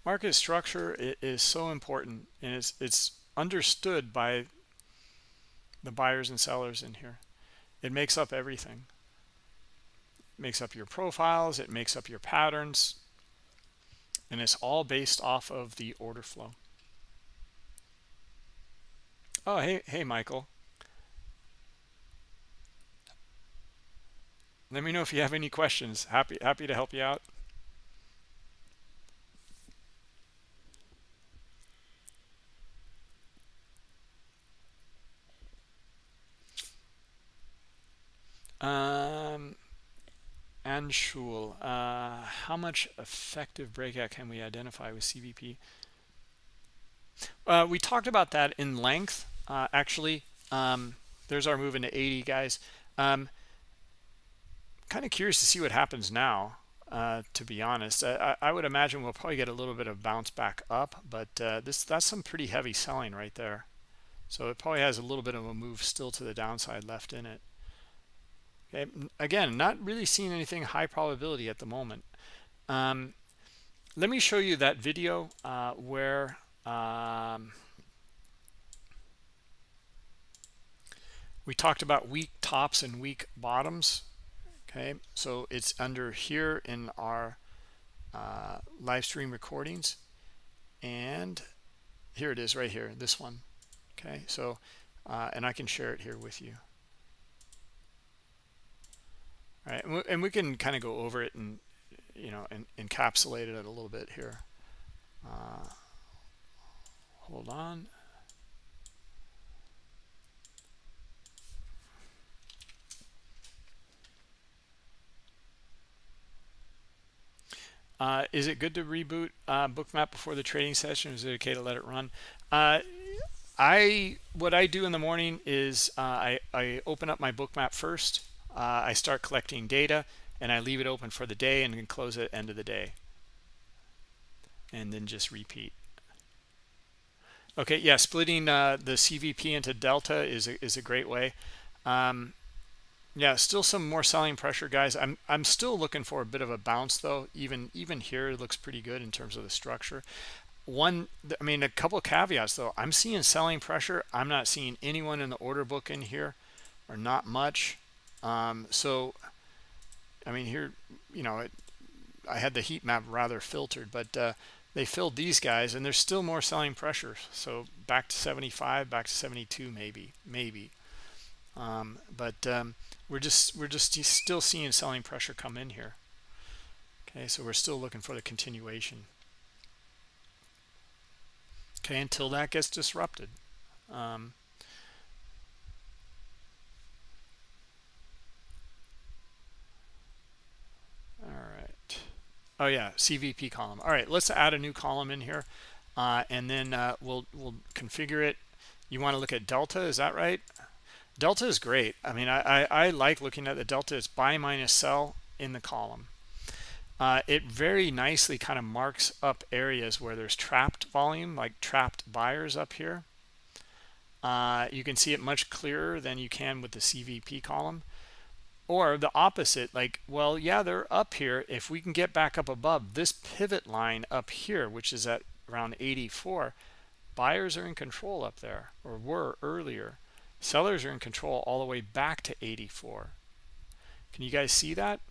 Market structure is so important, and it's understood by the buyers and sellers in here. It makes up everything. It makes up your profiles, it makes up your patterns, and it's all based off of the order flow. Oh, hey, Michael. Let me know if you have any questions. Happy to help you out. Anshul, how much effective breakout can we identify with CVP? We talked about that in length, actually. There's our move into 80, guys. Kind of curious to see what happens now, to be honest. I would imagine we'll probably get a little bit of bounce back up, but that's some pretty heavy selling right there. So it probably has a little bit of a move still to the downside left in it. Okay, again, not really seeing anything high probability at the moment. Let me show you that video where we talked about weak tops and weak bottoms. Okay, so it's under here in our live stream recordings, and here it is right here, this one. Okay, so and I can share it here with you. All right, and we can kind of go over it and, you know, and encapsulate it a little bit here. Hold on. Is it good to reboot Bookmap before the trading session? Is it okay to let it run? What I do in the morning is I open up my Bookmap first. I start collecting data, and I leave it open for the day and then close it at the end of the day. And then just repeat. Okay, yeah, splitting the CVP into delta is a great way. Yeah, still some more selling pressure, guys. I'm still looking for a bit of a bounce, though. Even here, it looks pretty good in terms of the structure. I mean, a couple of caveats, though. I'm seeing selling pressure. I'm not seeing anyone in the order book in here, or not much. So, I mean, here, you know, I had the heat map rather filtered, but they filled these guys, and there's still more selling pressure. So back to 75, back to 72, maybe. But we're just still seeing selling pressure come in here. Okay, so we're still looking for the continuation. Okay, until that gets disrupted. All right. Oh yeah, CVP column. All right, let's add a new column in here, and then we'll configure it. You want to look at delta, is that right? Delta is great. I mean, I like looking at the delta. It's buy minus sell in the column. It very nicely kind of marks up areas where there's trapped volume, like trapped buyers up here. You can see it much clearer than you can with the CVP column. Or the opposite, like, well, yeah, they're up here. If we can get back up above this pivot line up here, which is at around 84, buyers are in control up there, or were earlier. Sellers are in control all the way back to 84. Can you guys see that?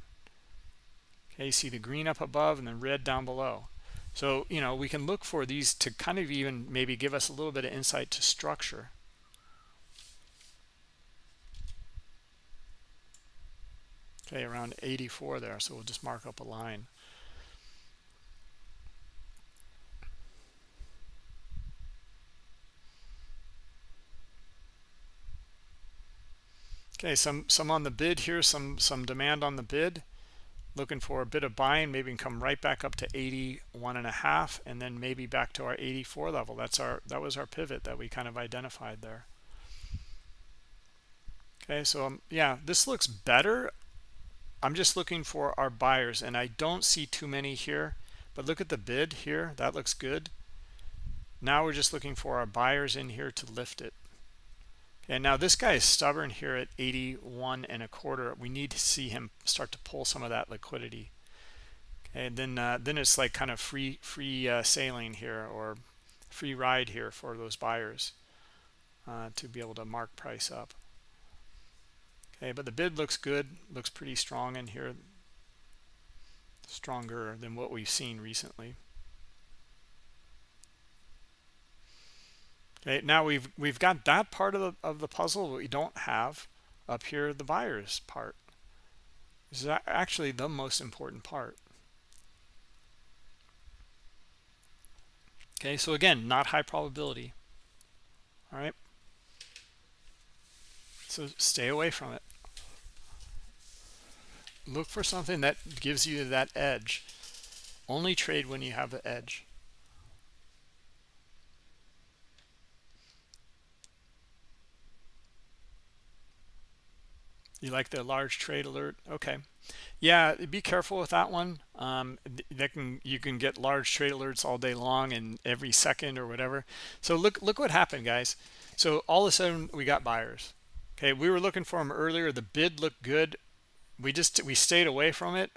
Okay, you see the green up above and the red down below. So, you know, we can look for these to kind of even maybe give us a little bit of insight to structure. Okay, around 84 there, so we'll just mark up a line. Okay, some on the bid here, some demand on the bid. Looking for a bit of buying, maybe can come right back up to 81.5 and then maybe back to our 84 level. That was our pivot that we kind of identified there. Okay, so yeah, this looks better. I'm just looking for our buyers, and I don't see too many here, but look at the bid here. That looks good. Now we're just looking for our buyers in here to lift it. And now this guy is stubborn here at 81.25. We need to see him start to pull some of that liquidity. Okay, and then it's like kind of free sailing here, or free ride here for those buyers to be able to mark price up. Okay, but the bid looks good, looks pretty strong in here, stronger than what we've seen recently. Okay, now we've got that part of the puzzle, but we don't have up here the buyers part. This is actually the most important part. Okay, so again, not high probability. All right, so stay away from it. Look for something that gives you that edge. Only trade when you have the edge. You like the large trade alert? Okay. Yeah, be careful with that one. You can get large trade alerts all day long and every second or whatever. So look what happened, guys. So all of a sudden we got buyers. Okay, we were looking for them earlier. The bid looked good. We stayed away from it,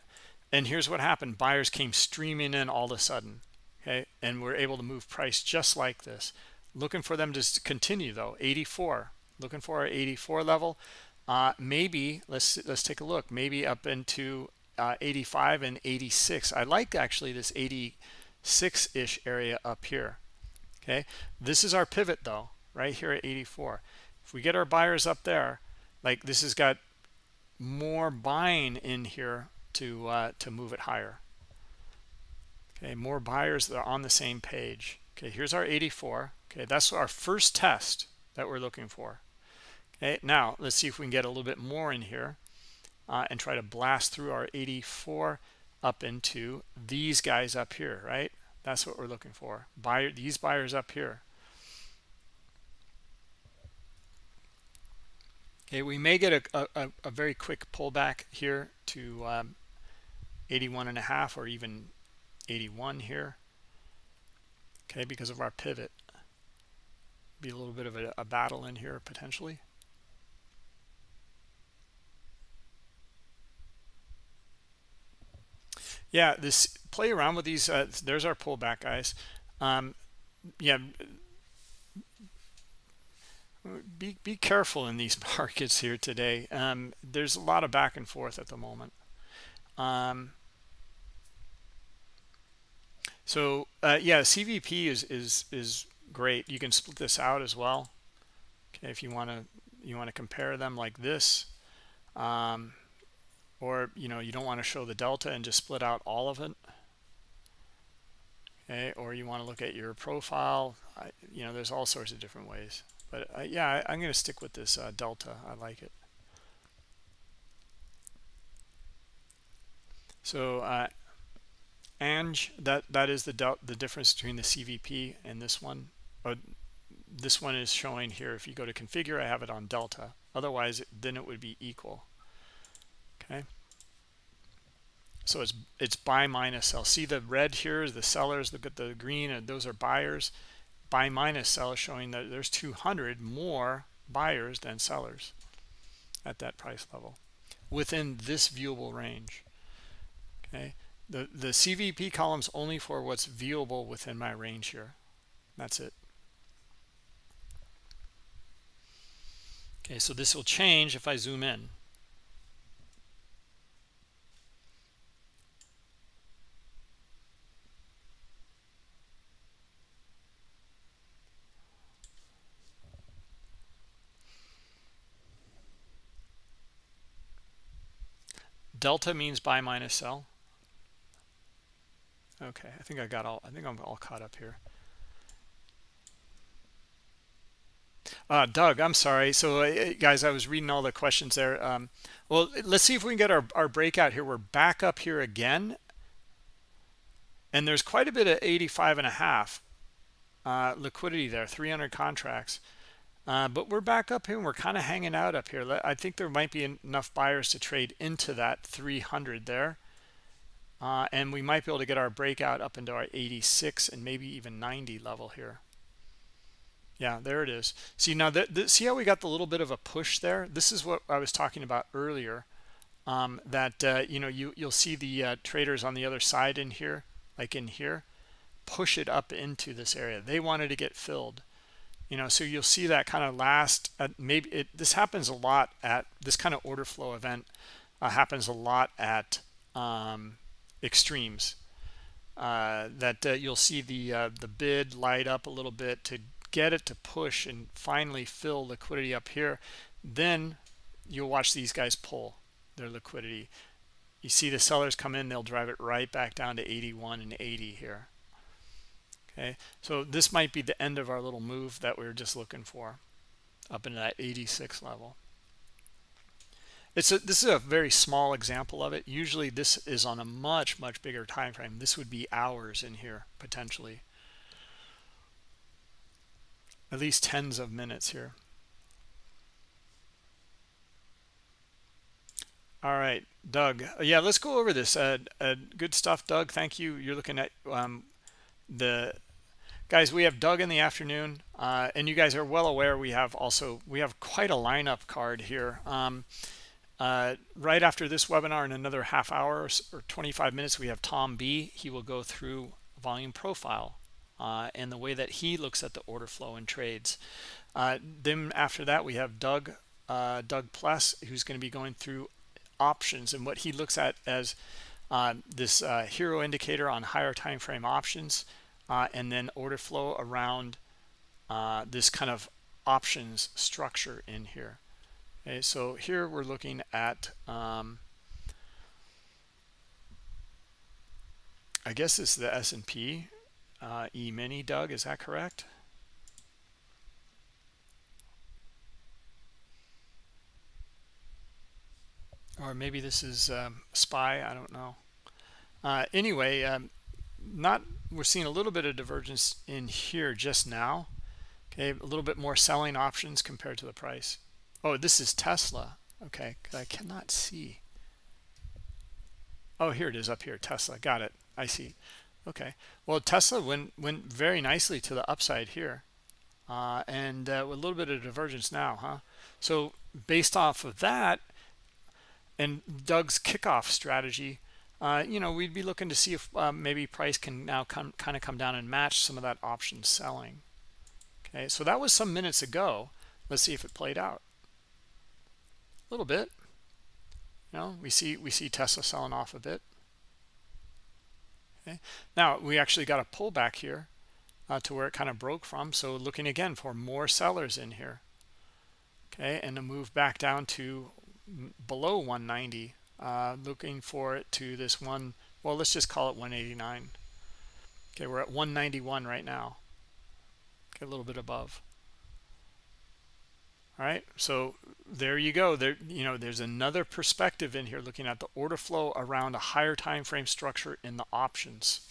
and here's what happened. Buyers came streaming in all of a sudden. Okay, and we're able to move price just like this. Looking for them to continue though. 84. Looking for our 84 level. Maybe let's take a look. Maybe up into 85 and 86. I like actually this 86-ish area up here. Okay, this is our pivot though, right here at 84. If we get our buyers up there, like this has got more buying in here to move it higher. Okay, more buyers that are on the same page. Okay, here's our 84. Okay, that's our first test that we're looking for. Okay, now let's see if we can get a little bit more in here and try to blast through our 84 up into these guys up here, right? That's what we're looking for. These buyers up here. Okay, we may get a very quick pullback here to 81.5 or even 81 here. Okay, because of our pivot. Be a little bit of a battle in here potentially. Yeah, this play around with these. There's our pullback, guys. Yeah, be careful in these markets here today. There's a lot of back and forth at the moment. So yeah, CVP is great. You can split this out as well. Okay, if you want to compare them like this. Or you don't want to show the delta and just split out all of it. Okay, or you want to look at your profile. There's all sorts of different ways, but yeah, I'm going to stick with this delta. I like it. So Ange, that is the difference between the CVP and this one. This one is showing here. If you go to configure, I have it on delta. Otherwise, then it would be equal. Okay, so it's buy minus sell. See the red here is the sellers. Look at the green, and those are buyers. buy minus sell is showing that there's 200 more buyers than sellers at that price level within this viewable range. Okay, the CVP column's only for what's viewable within my range here. That's it. Okay, so this will change if I zoom in. Delta means buy minus sell. Okay, I think I'm all caught up here. Doug, I'm sorry. So guys, I was reading all the questions there. Well, let's see if we can get our breakout here. We're back up here again, and there's quite a bit of 85.5 liquidity there, 300 contracts. But we're back up here and we're kind of hanging out up here. I think there might be enough buyers to trade into that 300 there. And we might be able to get our breakout up into our 86 and maybe even 90 level here. Yeah, there it is. See, now, see how we got the little bit of a push there? This is what I was talking about earlier, that, you know, you'll see the traders on the other side in here, like in here, push it up into this area. They wanted to get filled. You know, so you'll see that kind of last, this happens a lot at, this kind of order flow event happens a lot at extremes. That you'll see the bid light up a little bit to get it to push and finally fill liquidity up here. Then you'll watch these guys pull their liquidity. You see the sellers come in, they'll drive it right back down to 81 and 80 here. Okay, so this might be the end of our little move that we were just looking for, up into that 86 level. This is a very small example of it. Usually this is on a much bigger time frame. This would be hours in here potentially, at least tens of minutes here. All right, Doug. Yeah, let's go over this. Good stuff, Doug. Thank you. You're looking at the guys. We have Doug in the afternoon, and you guys are well aware we have quite a lineup card here. Right after this webinar, in another half hour or 25 minutes, we have Tom B. He will go through volume profile and the way that he looks at the order flow and trades. Then after that, we have Doug Pless, who's going to be going through options and what he looks at as this hero indicator on higher time frame options, and then order flow around this kind of options structure in here. Okay, so here we're looking at I guess this is the S&P E-mini, Doug, is that correct? Or maybe this is SPY, I don't know. Anyway, we're seeing a little bit of divergence in here just now. Okay, a little bit more selling options compared to the price. Oh, this is Tesla. Okay, I cannot see. Oh, here it is up here, Tesla. Got it. I see. Okay. Well, Tesla went very nicely to the upside here, and with a little bit of divergence now, huh? So based off of that and Doug's kickoff strategy, you know, we'd be looking to see if maybe price can now kind of come down and match some of that option selling. Okay, so that was some minutes ago. Let's see if it played out. A little bit. You know, we see Tesla selling off a bit. Okay. Now we actually got a pullback here to where it kind of broke from. So looking again for more sellers in here. Okay, and to move back down to below 190. Looking for it to this one. Well, let's just call it 189. Okay, we're at 191 right now. Okay, a little bit above. All right, so there you go. There, you know, there's another perspective in here looking at the order flow around a higher time frame structure in the options.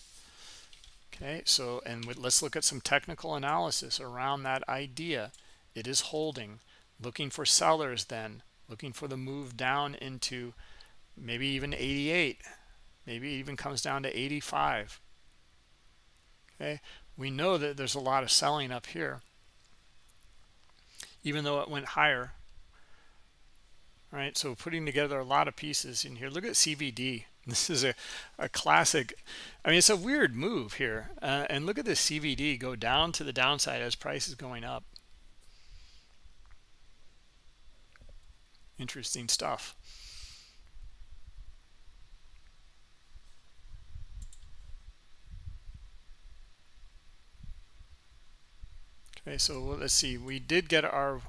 Okay, so let's look at some technical analysis around that idea. It is holding, looking for sellers, then looking for the move down into maybe even 88, maybe it even comes down to 85. Okay, we know that there's a lot of selling up here, even though it went higher. All right, so putting together a lot of pieces in here. Look at CVD. This is a classic. I mean, it's a weird move here. And look at this CVD go down to the downside as price is going up. Interesting stuff. Okay, so let's see. We did get our,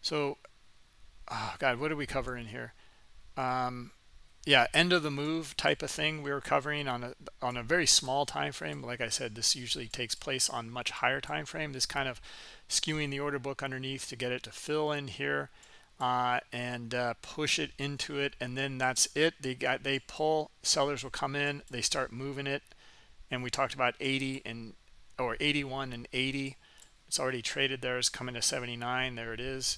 so, oh God, what did we cover in here? Yeah, end of the move type of thing we were covering on a very small time frame. Like I said, this usually takes place on much higher time frame. This kind of skewing the order book underneath to get it to fill in here and push it into it, and then that's it. They pull, sellers will come in, they start moving it, and we talked about 80 and or 81 and 80. It's already traded there. It's coming to 79. There it is.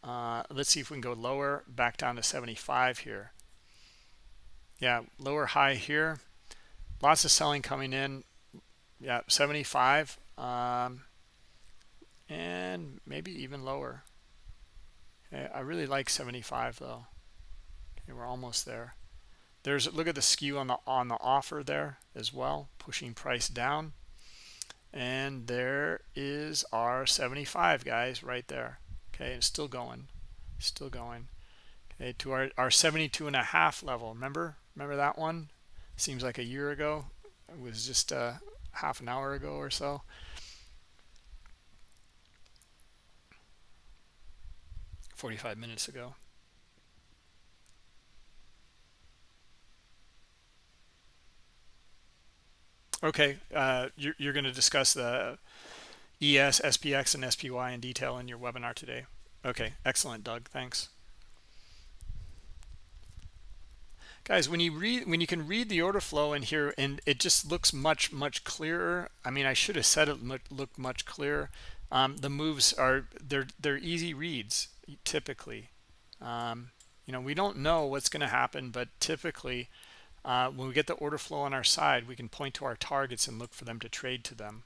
Let's see if we can go lower, back down to 75 here. Yeah, lower high here. Lots of selling coming in. Yeah, 75. And maybe even lower. Okay, I really like 75 though. Okay, we're almost there. Look at the skew on the offer there as well, pushing price down. And there is our 75, guys, right there. Okay, it's still going. Still going. Okay, to our 72.5 level. Remember that one? Seems like a year ago. It was just half an hour ago or so. $45 minutes ago. Okay, you're going to discuss the ES, SPX, and SPY in detail in your webinar today. Okay, excellent, Doug. Thanks. Guys, when you can read the order flow in here, and it just looks much clearer. I mean, I should have said it looked much clearer. The moves are they're easy reads typically. You know, we don't know what's going to happen, but typically when we get the order flow on our side, we can point to our targets and look for them to trade to them.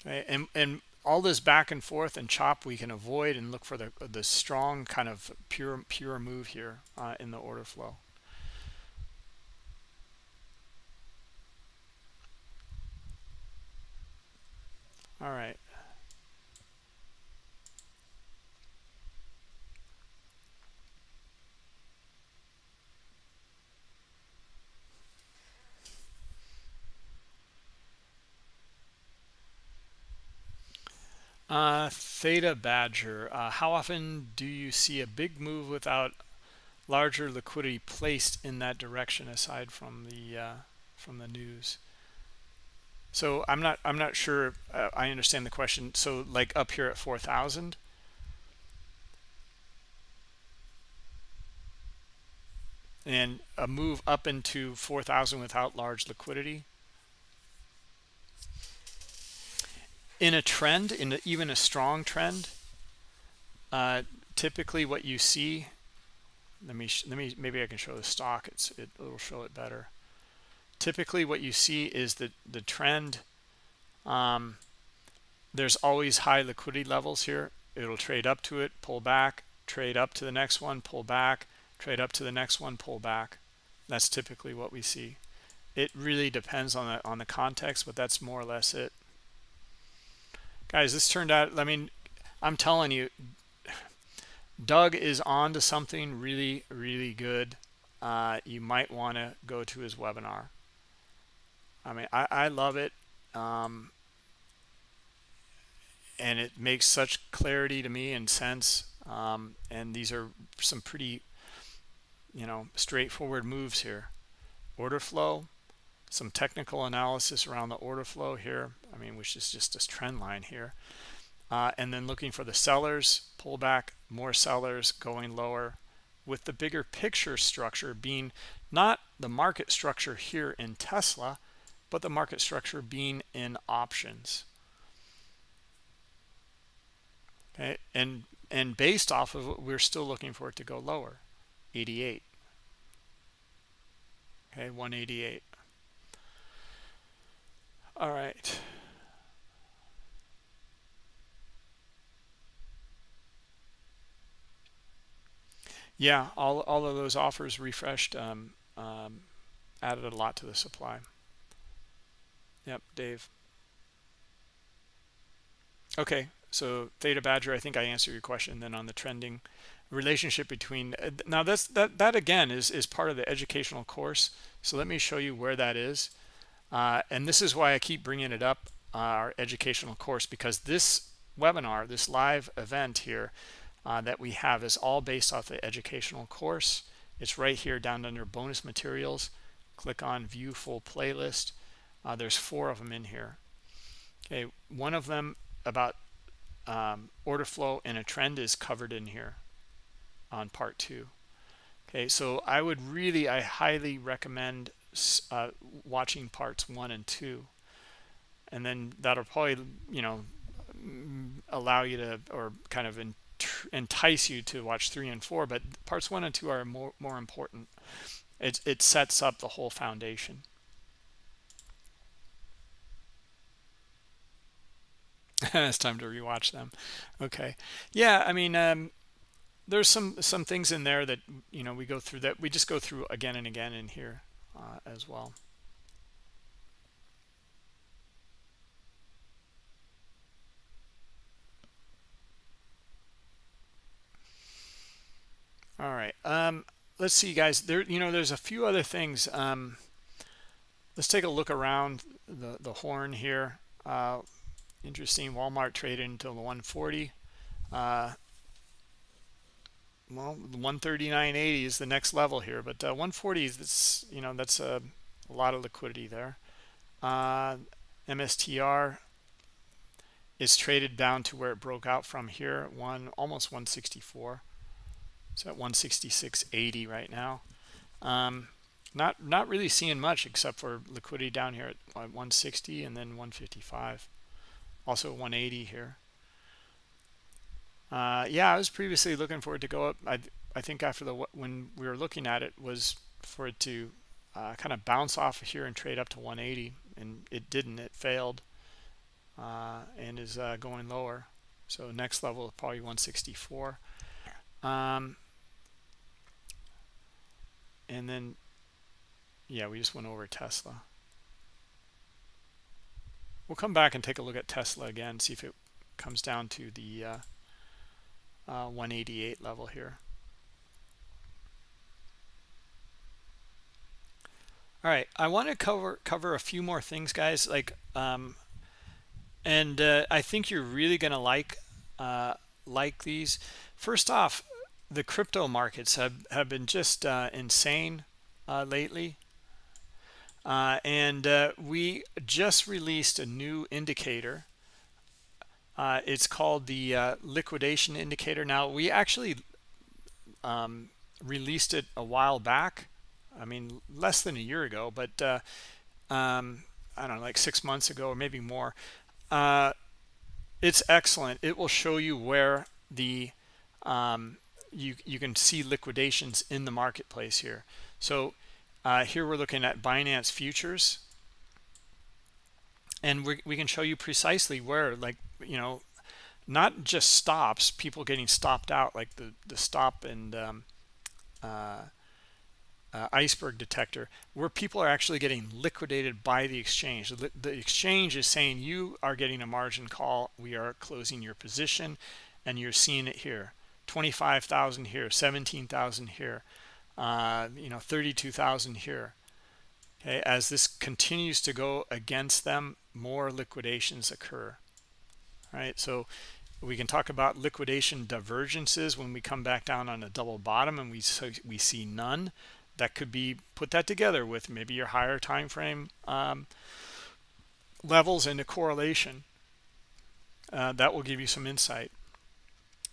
Okay, and all this back and forth and chop we can avoid and look for the strong kind of pure move here in the order flow. All right. Theta Badger, how often do you see a big move without larger liquidity placed in that direction aside from the news? So I'm not sure I understand the question. So like up here at 4,000, and a move up into 4,000 without large liquidity in a trend, even a strong trend. Typically what you see, let me maybe I can show the stock. It'll show it better. Typically what you see is that the trend, there's always high liquidity levels here. It'll trade up to it, pull back, trade up to the next one, pull back, trade up to the next one, pull back. That's typically what we see. It really depends on the context, but that's more or less it. Guys, this turned out, I mean, I'm telling you, Doug is on to something really good. You might want to go to his webinar. I mean, I love it. And it makes such clarity to me and sense. And these are some pretty, straightforward moves here. Order flow, some technical analysis around the order flow here. I mean, which is just this trend line here. And then looking for the sellers, pull back, more sellers going lower, with the bigger picture structure being not the market structure here in Tesla, but the market structure being in options. Okay, and based off of it, we're still looking for it to go lower, 88. Okay, 188. All right. Yeah, all of those offers refreshed, added a lot to the supply. Yep, Dave. Okay, so Theta Badger, I think I answered your question. Then on the trending relationship between now that again is part of the educational course. So let me show you where that is, and this is why I keep bringing it up, our educational course, because this webinar, this live event here that we have is all based off the educational course. It's right here down under bonus materials. Click on view full playlist. There's 4 of them in here. Okay, one of them about order flow and a trend is covered in here on part 2. Okay, so I highly recommend watching parts 1 and 2, and then that'll probably, allow you to, or kind of entice you to watch 3 and 4. But parts 1 and 2 are more important. It sets up the whole foundation. It's time to rewatch them. Okay, yeah, I mean, there's some things in there that we go through, that we just go through again and again in here as well. All right, let's see, guys. There's a few other things. Let's take a look around the horn here. Interesting. Walmart traded until the 140. Well, 139.80 is the next level here, but 140 is that's a lot of liquidity there. MSTR is traded down to where it broke out from here, almost 164. So at 166.80 right now. Not really seeing much except for liquidity down here at 160 and then 155. Also 180 here. Yeah, I was previously looking for it to go up. I think after when we were looking at it, was for it to kind of bounce off here and trade up to 180, and it didn't. It failed and is going lower. So next level is probably 164. And then, yeah, we just went over Tesla. We'll come back and take a look at Tesla again, see if it comes down to the 188 level here. All right, I want to cover a few more things, guys. And I think you're really gonna like these. First off, the crypto markets have been just insane lately. And we just released a new indicator. It's called the Liquidation Indicator. Now, we actually released it a while back. I mean, less than a year ago, but I don't know, like 6 months ago or maybe more. It's excellent. It will show you where the you can see liquidations in the marketplace here. So here we're looking at Binance futures, and we can show you precisely where, not just stops, people getting stopped out, like the stop and iceberg detector, where people are actually getting liquidated by the exchange. The exchange is saying you are getting a margin call, we are closing your position, and you're seeing it here. 25,000 here, 17,000 here, 32,000 here. Okay, as this continues to go against them, more liquidations occur. All right, so we can talk about liquidation divergences when we come back down on a double bottom and we see none. That could be, put that together with maybe your higher time frame levels and a correlation. That will give you some insight,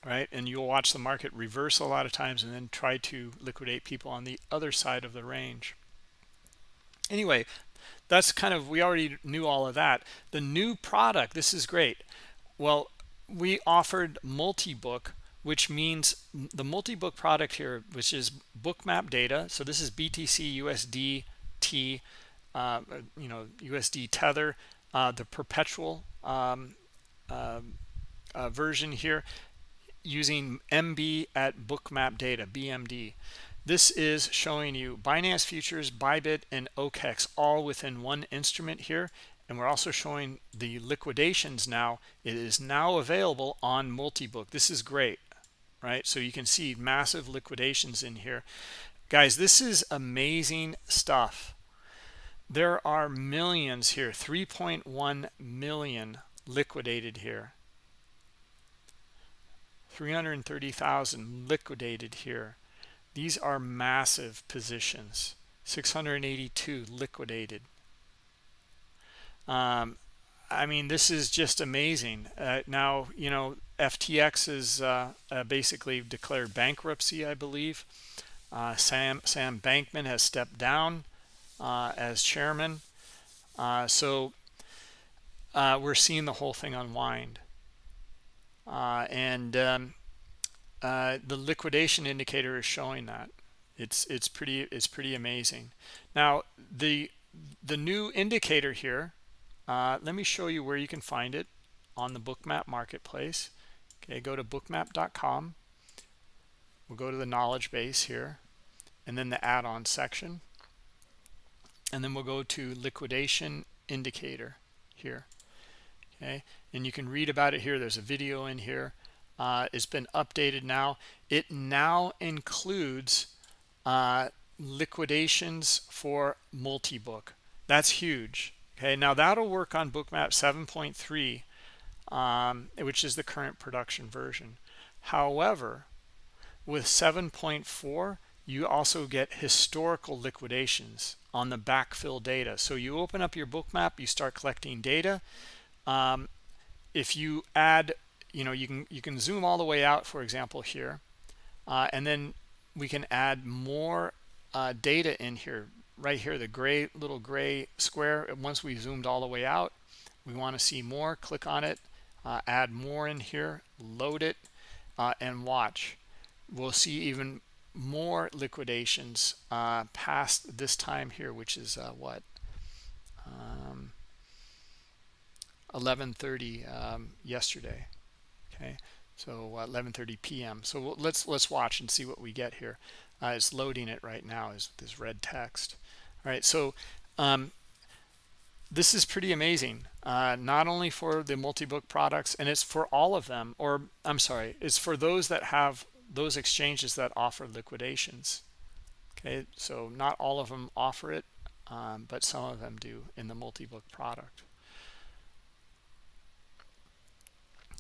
right? And you'll watch the market reverse a lot of times and then try to liquidate people on the other side of the range. Anyway, that's kind of, we already knew all of that. The new product, this is great. Well, we offered multi-book, which means the multi-book product here, which is Bookmap data. So this is BTC USD USDT, USD Tether, the perpetual version here, using MB at Bookmap data, BMD. This is showing you Binance Futures, Bybit, and OKEX all within one instrument here. And we're also showing the liquidations now. It is now available on Multibook. This is great, right? So you can see massive liquidations in here. Guys, this is amazing stuff. There are millions here, 3.1 million liquidated here. 330,000 liquidated here. These are massive positions. 682 liquidated. I mean, this is just amazing. Now, FTX is basically declared bankruptcy, I believe. Sam Bankman has stepped down as chairman. So we're seeing the whole thing unwind. The liquidation indicator is showing that. It's pretty amazing. Now the new indicator here, let me show you where you can find it on the Bookmap marketplace. Okay, go to bookmap.com. We'll go to the knowledge base here, and then the add-on section, and then we'll go to liquidation indicator here. Okay, and you can read about it here. There's a video in here. It's been updated now. It now includes liquidations for Multibook. That's huge. Okay, now that'll work on Bookmap 7.3, which is the current production version. However, with 7.4, you also get historical liquidations on the backfill data. So you open up your Bookmap, you start collecting data. If you add, you can zoom all the way out, for example, here, and then we can add more data in here. Right here, the little gray square. Once we zoomed all the way out, we want to see more. Click on it, add more in here, load it, and watch. We'll see even more liquidations past this time here, which is what, 11:30 yesterday. Okay, so 11:30 p.m. So let's watch and see what we get here. It's loading it right now is this red text. All right, so this is pretty amazing. Not only for the multi-book products, and it's for all of them, or I'm sorry, it's for those that have those exchanges that offer liquidations. Okay, so not all of them offer it, but some of them do in the multi-book product.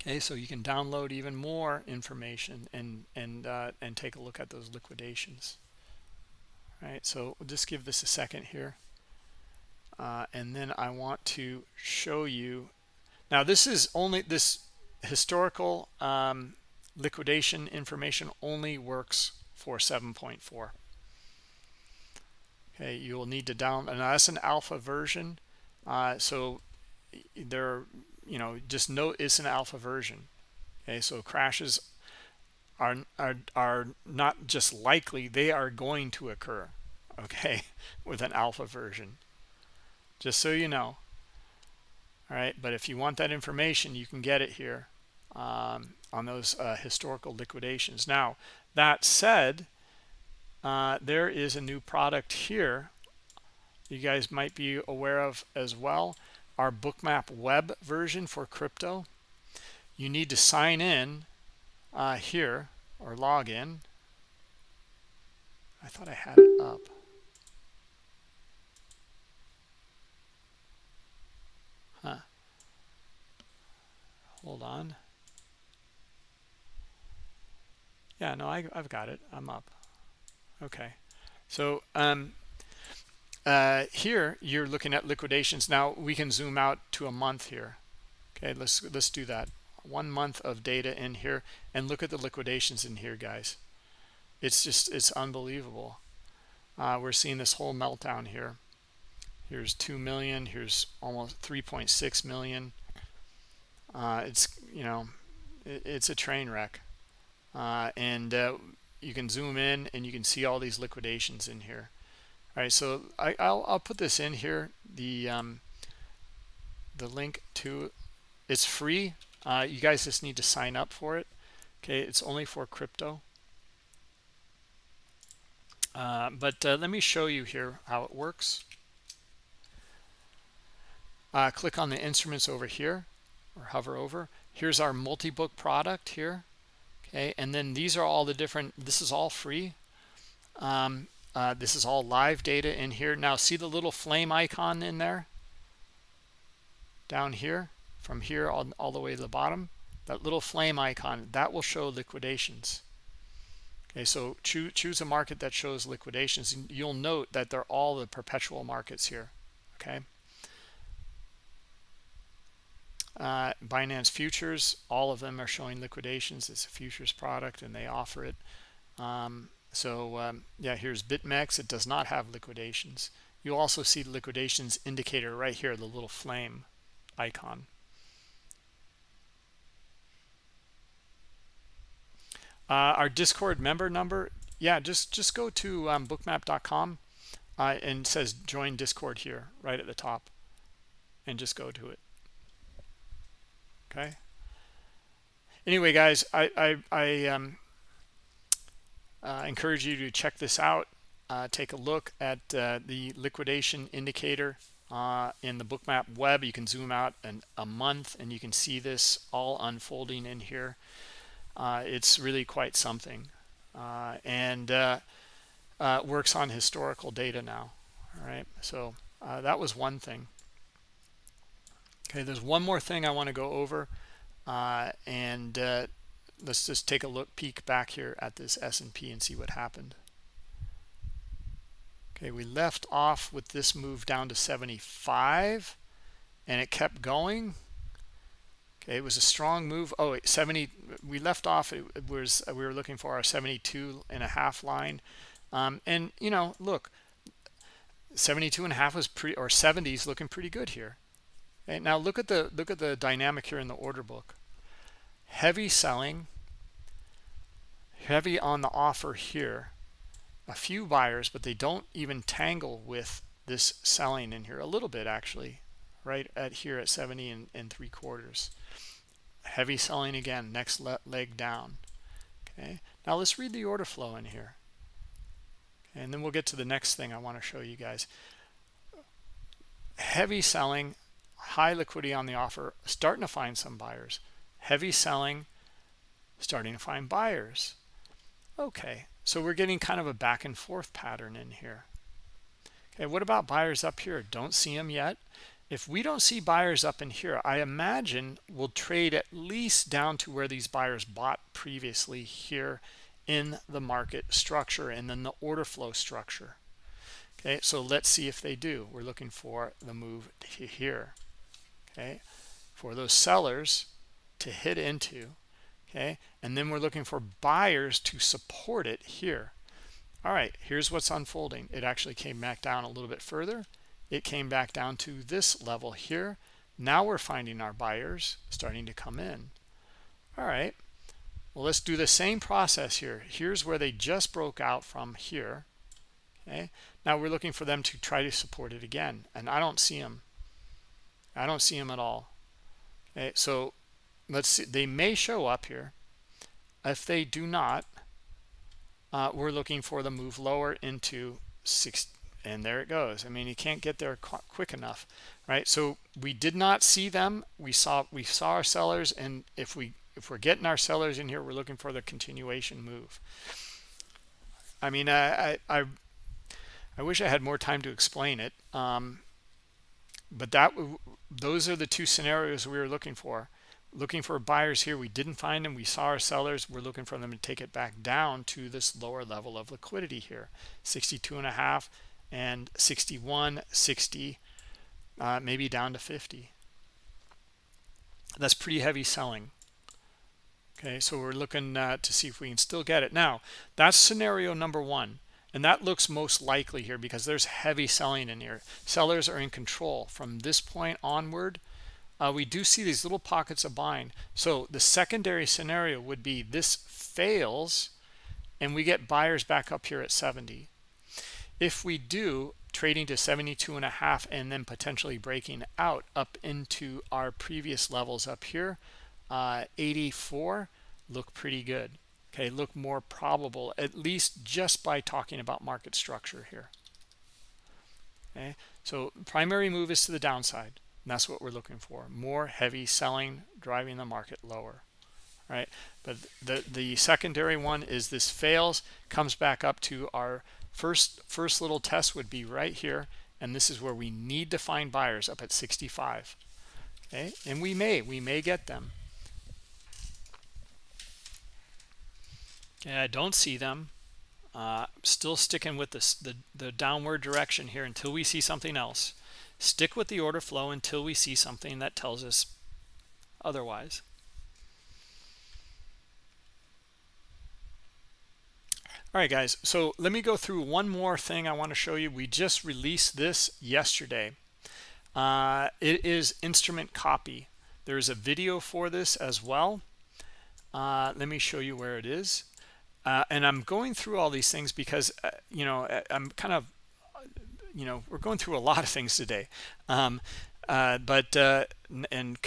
Okay, so you can download even more information and take a look at those liquidations. All right, so we'll just give this a second here, and then I want to show you. Now, this is only this historical liquidation information only works for 7.4. Okay, you will need to download. Now that's an alpha version, so there, just note it's an alpha version. Okay, so crashes are not just likely, they are going to occur. Okay, with an alpha version, just so you know. All right, but if you want that information, you can get it here on those historical liquidations. Now, that said, there is a new product here you guys might be aware of as well, our Bookmap web version for crypto. You need to sign in here, or log in. I thought I had it up. Huh. Hold on. Yeah, no, I've got it. I'm up. Okay. So here you're looking at liquidations. Now we can zoom out to a month here. Okay, let's do that. 1 month of data in here, and look at the liquidations in here, guys. It's unbelievable. We're seeing this whole meltdown here. Here's 2 million. Here's almost 3.6 million. It's it's a train wreck. And you can zoom in and you can see all these liquidations in here. All right, so I'll put this in here. The link to it's free. You guys just need to sign up for it. Okay, it's only for crypto. But let me show you here how it works. Click on the instruments over here, or hover over. Here's our multi-book product here. Okay, and then these are all the different. This is all free. This is all live data in here. Now see the little flame icon in there? Down here, from here all the way to the bottom, that little flame icon, that will show liquidations. Okay, so choose a market that shows liquidations, and you'll note that they're all the perpetual markets here. Okay. Binance futures, all of them are showing liquidations. It's a futures product and they offer it. Yeah, here's BitMEX. It does not have liquidations. You'll also see the liquidations indicator right here, the little flame icon. Our Discord member number, yeah, just go to bookmap.com and it says join Discord here right at the top, and just go to it. Okay. Anyway, guys, I encourage you to check this out. Take a look at the liquidation indicator in the Bookmap web. You can zoom out a month and you can see this all unfolding in here. It's really quite something, and works on historical data now. All right, so that was one thing. Okay, there's one more thing I want to go over, and let's just take a peek back here at this S&P and see what happened. Okay, we left off with this move down to 75, and it kept going. Okay, it was a strong move. Oh, 70. We left off. It was we were looking for our 72.5 line, and you know, look, 72.5 was pretty, or 70 is looking pretty good here. Okay, now look at the dynamic here in the order book. Heavy selling, heavy on the offer here. A few buyers, but they don't even tangle with this selling in here. A little bit actually, right at here at 70 and 3/4. Heavy selling again, next leg down. Okay, now let's read the order flow in here, and then we'll get to the next thing I want to show you guys. Heavy selling, high liquidity on the offer, starting to find some buyers. Heavy selling, starting to find buyers. Okay, so we're getting kind of a back and forth pattern in here. Okay, what about buyers up here? Don't see them yet. If we don't see buyers up in here, I imagine we'll trade at least down to where these buyers bought previously here in the market structure and then the order flow structure. Okay, so let's see if they do. We're looking for the move to here. Okay, for those sellers to hit into. Okay, and then we're looking for buyers to support it here. All right, here's what's unfolding. It actually came back down a little bit further. It came back down to this level here. Now we're finding our buyers starting to come in. All right, well, let's do the same process here. Here's where they just broke out from here. Okay, now we're looking for them to try to support it again, and I don't see them. I don't see them at all. Okay, so let's see. They may show up here. If they do not, we're looking for the move lower into 6, and there it goes. I mean, you can't get there quick enough, right? So we did not see them. We saw our sellers, and if we're getting our sellers in here, we're looking for the continuation move. I mean, I wish I had more time to explain it, but those are the two scenarios we were looking for. Looking for buyers here, we didn't find them. We saw our sellers. We're looking for them to take it back down to this lower level of liquidity here, 62.5 and 61, 60, maybe down to 50. That's pretty heavy selling. Okay, so we're looking to see if we can still get it. Now, that's scenario number one, and that looks most likely here because there's heavy selling in here. Sellers are in control from this point onward. We do see these little pockets of buying. So the secondary scenario would be this fails and we get buyers back up here at 70. If we do, trading to 72.5 and then potentially breaking out up into our previous levels up here, 84, look pretty good. Okay, look more probable, at least just by talking about market structure here. Okay, so primary move is to the downside, and that's what we're looking for. More heavy selling driving the market lower. Right, but the secondary one is this fails, comes back up to our first little test would be right here, and this is where we need to find buyers up at 65. Okay, and we may get them. Okay, I don't see them. Still sticking with the downward direction here until we see something else. Stick with the order flow until we see something that tells us otherwise. All right, guys, so let me go through one more thing I want to show you. We just released this yesterday. It is instrument copy. There's a video for this as well. Let me show you where it is. And I'm going through all these things because, you know, I'm kind of, you know, we're going through a lot of things today. And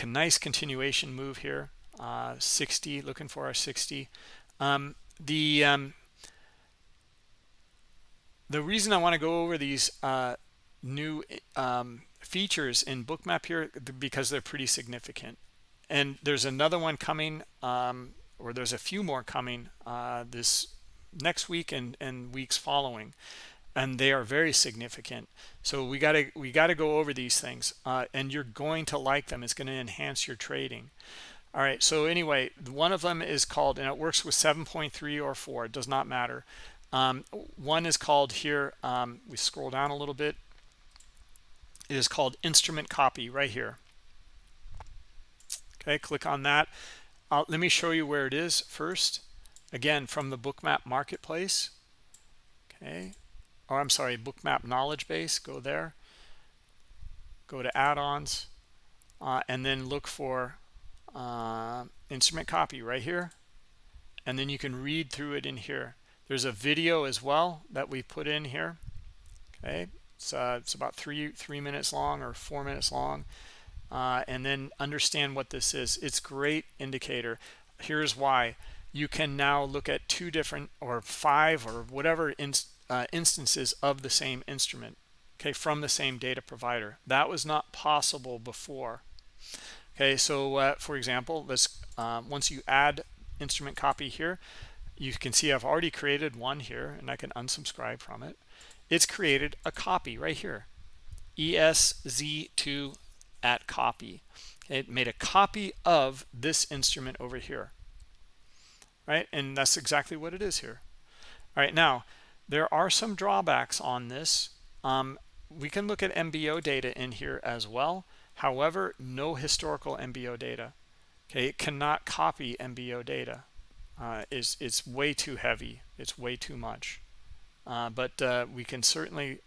nice continuation move here. 60, looking for our 60. The reason I want to go over these new features in Bookmap here, because they're pretty significant. And there's another one coming, or there's a few more coming this next week and weeks following, and they are very significant. So we gotta go over these things, and you're going to like them. It's going to enhance your trading. All right, so anyway, one of them is called, and it works with 7.3 or 4, it does not matter. One is called here, we scroll down a little bit, it is called instrument copy right here. Okay, click on that. Let me show you where it is first. Again, from the Bookmap marketplace. Okay, or I'm sorry, Bookmap knowledge base. Go there, go to add-ons, and then look for instrument copy right here, and then you can read through it in here. There's a video as well that we put in here. Okay, it's about three minutes long or 4 minutes long, and then understand what this is. It's great indicator. Here's why. You can now look at 2 different or 5 or whatever instances of the same instrument, okay, from the same data provider. That was not possible before. Okay, so for example, let's once you add instrument copy here, you can see I've already created one here, and I can unsubscribe from it. It's created a copy right here, ESZ2 at copy. It made a copy of this instrument over here, right? And that's exactly what it is here. All right, now there are some drawbacks on this. We can look at MBO data in here as well. However, no historical MBO data. Okay, it cannot copy MBO data. It's way too heavy. It's way too much. But we can certainly,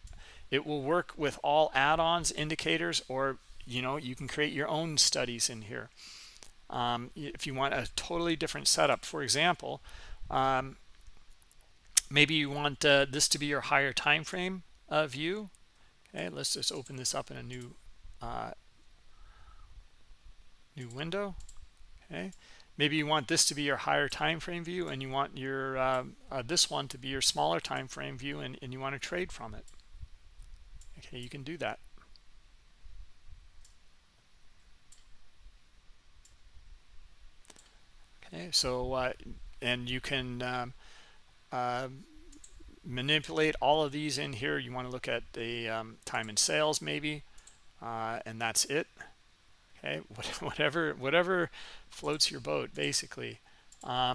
it will work with all add-ons, indicators, or you know, you can create your own studies in here. If you want a totally different setup, for example, maybe you want this to be your higher time frame view. Okay, let's just open this up in a new window. Okay, maybe you want this to be your higher time frame view, and you want your this one to be your smaller time frame view, and you want to trade from it. Okay, you can do that. Okay, so and you can manipulate all of these in here. You want to look at the time in sales maybe, and that's it. Okay, whatever floats your boat basically. Yeah,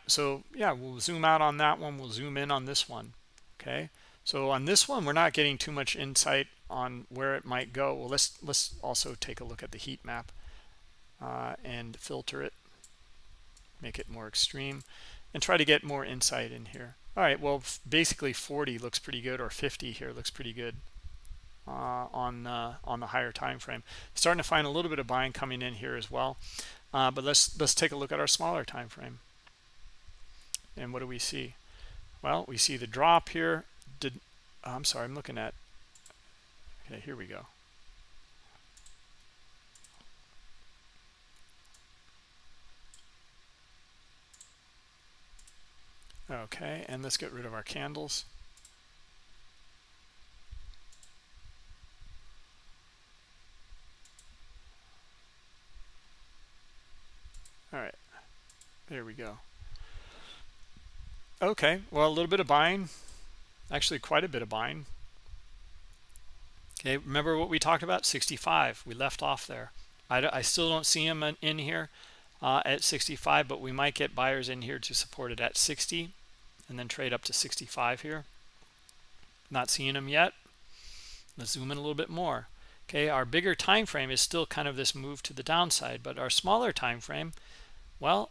so yeah, we'll zoom out on that one, we'll zoom in on this one. Okay, so on this one we're not getting too much insight on where it might go. Well, let's also take a look at the heat map and filter it, make it more extreme, and try to get more insight in here. All right, well, basically 40 looks pretty good, or 50 here looks pretty good on the higher time frame. Starting to find a little bit of buying coming in here as well, but let's take a look at our smaller time frame. And what do we see? Well, we see the drop here. I'm sorry, I'm looking at, okay, here we go. Okay, and let's get rid of our candles. All right, there we go. Okay, well, a little bit of buying, actually quite a bit of buying. Okay, remember what we talked about? 65, we left off there. I still don't see them in here at 65, but we might get buyers in here to support it at 60 and then trade up to 65 here. Not seeing them yet. Let's zoom in a little bit more. Okay, our bigger time frame is still kind of this move to the downside, but our smaller time frame, well,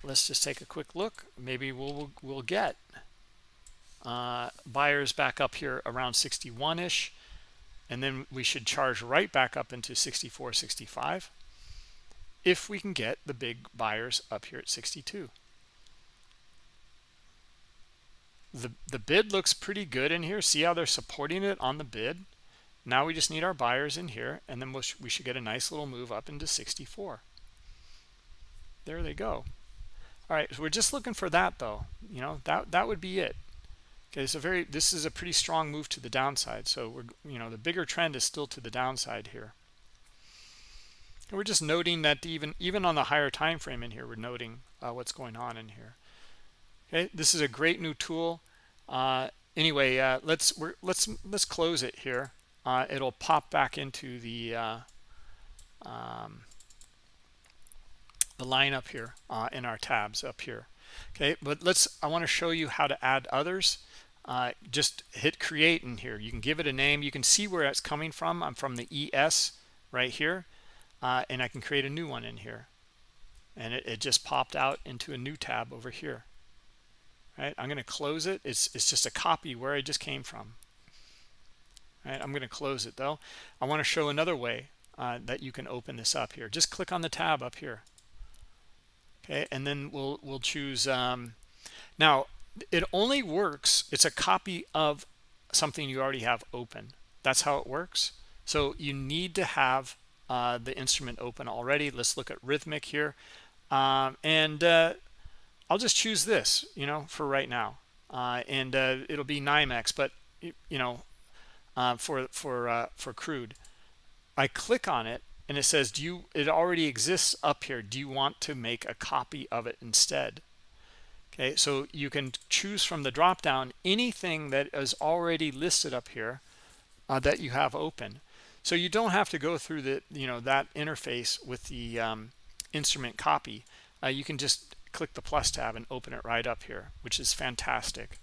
let's just take a quick look. Maybe we'll get buyers back up here around 61-ish, and then we should charge right back up into 64, 65 if we can get the big buyers up here at 62. The bid looks pretty good in here. See how they're supporting it on the bid? Now we just need our buyers in here, and then we should get a nice little move up into 64. There they go. All right, so we're just looking for that though. You know, that would be it. Okay, so this is a pretty strong move to the downside. So the bigger trend is still to the downside here. And we're just noting that even on the higher time frame in here, we're noting what's going on in here. Okay, this is a great new tool. Anyway, let's close it here. It'll pop back into the line up here in our tabs up here. Okay, but I want to show you how to add others. Just hit create in here. You can give it a name. You can see where it's coming from. I'm from the ES right here, and I can create a new one in here, and it just popped out into a new tab over here. Right, I'm going to close it. It's just a copy where I just came from. Right, I'm going to close it though. I want to show another way that you can open this up here. Just click on the tab up here. Okay, and then we'll choose. Now it only works. It's a copy of something you already have open. That's how it works. So you need to have the instrument open already. Let's look at Rhythmic here, and I'll just choose this, for right now, and it'll be NYMEX, but for crude. I click on it and it says, it already exists up here. Do you want to make a copy of it instead? Okay, so you can choose from the drop down anything that is already listed up here that you have open. So you don't have to go through that interface with the instrument copy. You can just click the plus tab and open it right up here, which is fantastic.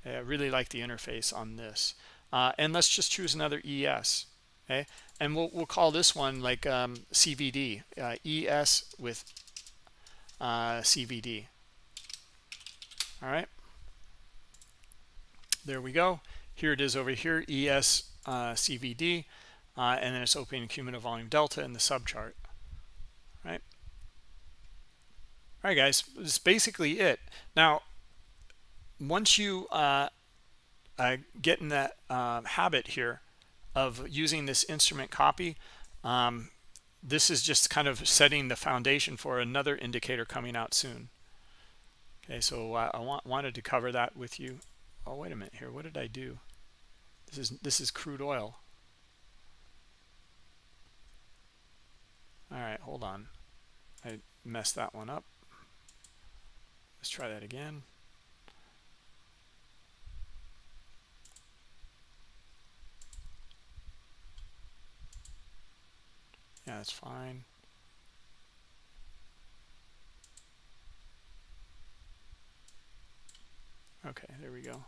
I really like the interface on this. And let's just choose another ES. Okay, and we'll call this one like CVD, ES with CVD. All right, there we go. Here it is over here, ES CVD, and then it's opening cumulative volume delta in the subchart. Right. All right, guys, that's basically it. Now, once you get in that habit here of using this instrument copy, this is just kind of setting the foundation for another indicator coming out soon. Okay, so I wanted to cover that with you. Oh, wait a minute here. What did I do? This is crude oil. All right, hold on. I messed that one up. Let's try that again. Yeah, that's fine. Okay, there we go.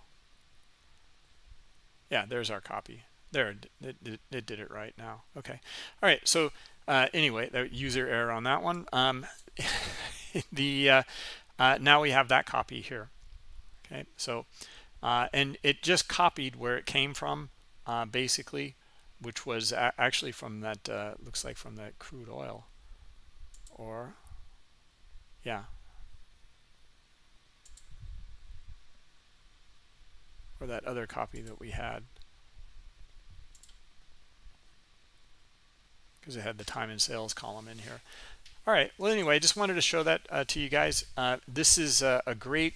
Yeah, there's our copy. There, it did it right now. Okay. All right, so anyway, the user error on that one. Now we have that copy here. Okay, so and it just copied where it came from, basically, which was actually from that, looks like from that crude oil. Or, yeah. for that other copy that we had, because it had the time and sales column in here. All right, well, anyway, I just wanted to show that to you guys. This is a great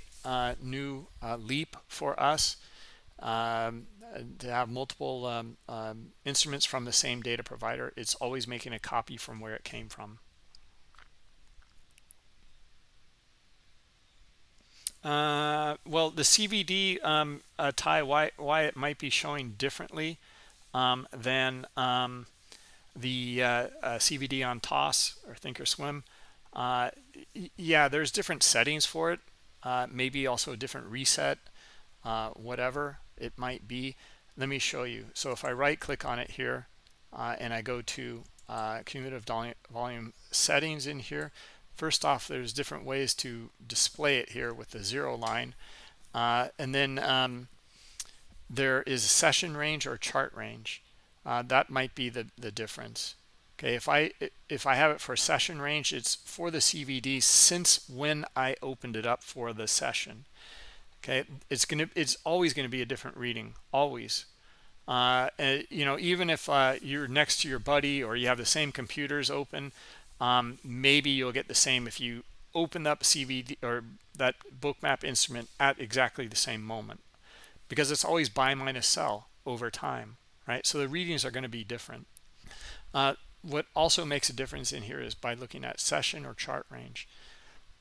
new leap for us, to have multiple instruments from the same data provider. It's always making a copy from where it came from. Well, the CVD, Ty, why it might be showing differently than the CVD on TOS or Thinkorswim. Yeah, there's different settings for it. Maybe also a different reset, whatever it might be. Let me show you. So if I right click on it here and I go to cumulative volume settings in here, first off, there's different ways to display it here with the 0 line. And then there is a session range or chart range. That might be the difference. Okay, if I have it for session range, it's for the CVD since when I opened it up for the session. Okay, it's always gonna be a different reading, always. You know, even if you're next to your buddy or you have the same computers open, maybe you'll get the same if you open up CVD or that Bookmap instrument at exactly the same moment, because it's always buy minus sell over time, right? So the readings are going to be different. What also makes a difference in here is by looking at session or chart range.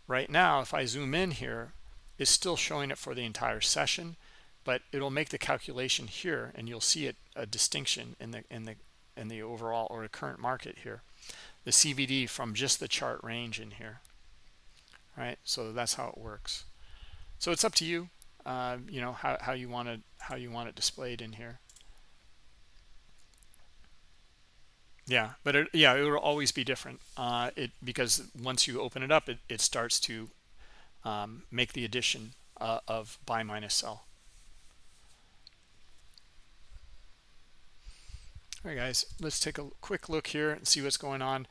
Right now, if I zoom in here, it's still showing it for the entire session, but it'll make the calculation here, and you'll see a distinction in the overall or the current market here, the CVD from just the chart range in here, right? So that's how it works. So it's up to you, you know, how you want it displayed in here. Yeah, but it will always be different. Because once you open it up, it starts to make the addition of buy minus sell. All right, guys, let's take a quick look here and see what's going on.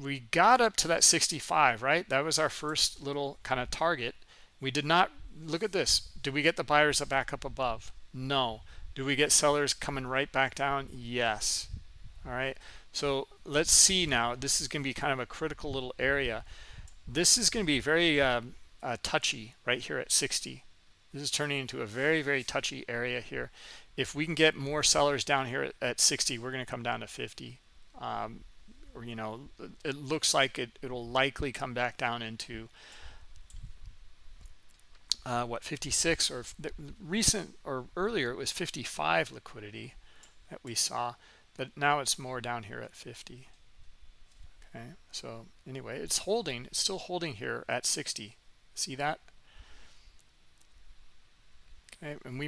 We got up to that 65, right? That was our first little kind of target. We did not look at this. Did we get the buyers back up above? No. Do we get sellers coming right back down? Yes. All right, so let's see now. This is going to be kind of a critical little area. This is going to be very touchy right here at 60. This is turning into a very, very touchy area here. If we can get more sellers down here at 60, we're going to come down to 50. Or, you know, it looks like it'll likely come back down into what, 56, or recent or earlier it was 55 liquidity that we saw. But now it's more down here at 50. Okay, so anyway, it's still holding here at 60. See that? Okay, and we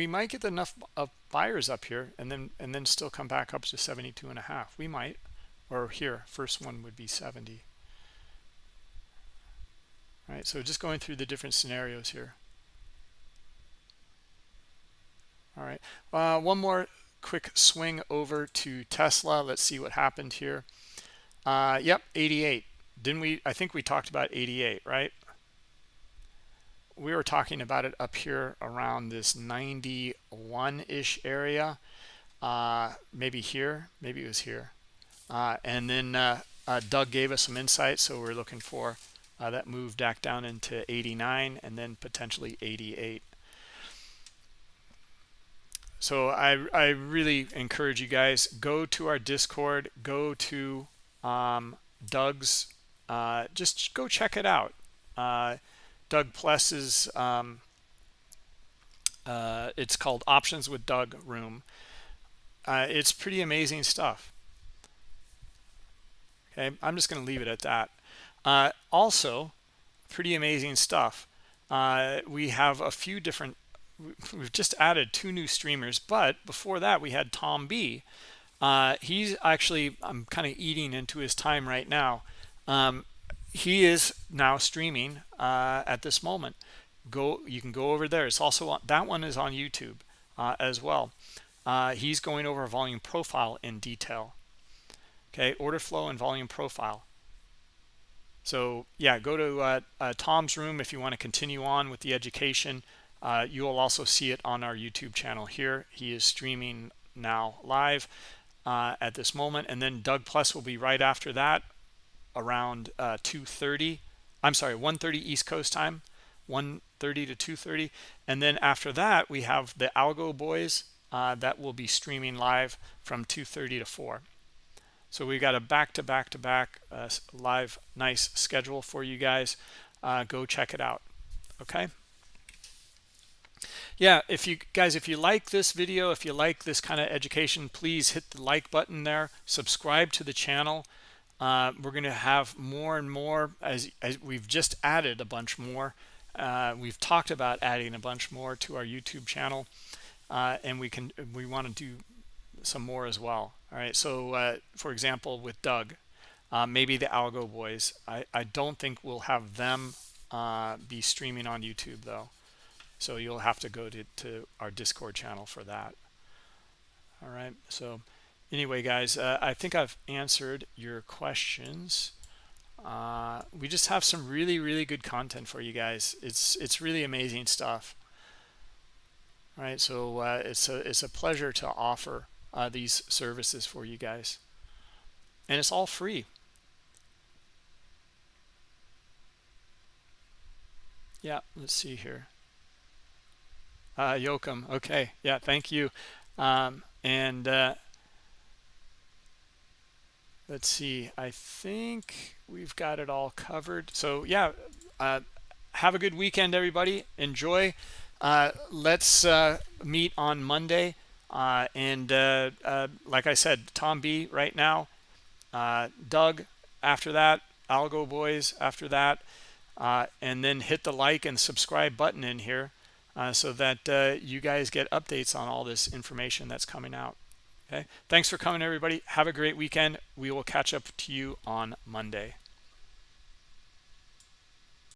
might get enough of buyers up here and then still come back up to 72.5. We might, or here, first one would be 70. All right, so just going through the different scenarios here. All right, one more quick swing over to Tesla. Let's see what happened here. Yep, 88. Didn't we? I think we talked about 88, right? We were talking about it up here around this 91-ish area. Maybe here, maybe it was here. And then Doug gave us some insight, so we're looking for that move back down into 89 and then potentially 88. So I really encourage you guys, go to our Discord, go to Doug's, just go check it out. Doug Pless's, it's called Options with Doug Room. It's pretty amazing stuff. Okay, I'm just going to leave it at that. Also, pretty amazing stuff. We have a few different, we've just added 2 new streamers, but before that we had Tom B. He's actually, I'm kind of eating into his time right now. He is now streaming at this moment. You can go over there. It's also on, that one is on YouTube as well. He's going over volume profile in detail. Okay, order flow and volume profile. So yeah, go to Tom's room if you want to continue on with the education. You will also see it on our YouTube channel here. He is streaming now live at this moment, and then Doug Plus will be right after that around 2:30. I'm sorry, 1:30 East Coast time, 1:30 to 2:30, and then after that we have the Algo Boys that will be streaming live from 2:30 to 4. So we got a back-to-back-to-back live nice schedule for you guys. Go check it out. Okay. Yeah, if you guys, if you like this video, if you like this kind of education, please hit the like button there, subscribe to the channel. We're going to have more and more as we've just added a bunch more. We've talked about adding a bunch more to our YouTube channel, and we want to do some more as well. All right, so for example with Doug, maybe the Algo Boys, I don't think we'll have them be streaming on YouTube though, so you'll have to go to our Discord channel for that. All right, so anyway guys, I think I've answered your questions. We just have some really good content for you guys. It's really amazing stuff. All right, so it's a pleasure to offer these services for you guys, and it's all free. Yeah, let's see here. Yoakum, okay, yeah, thank you. And let's see, I think we've got it all covered. So yeah, have a good weekend, everybody. Enjoy. Let's meet on Monday. And like I said, Tom B right now, Doug after that, Algo Boys after that, and then hit the like and subscribe button in here so that you guys get updates on all this information that's coming out. Okay, thanks for coming, everybody. Have a great weekend. We will catch up to you on Monday.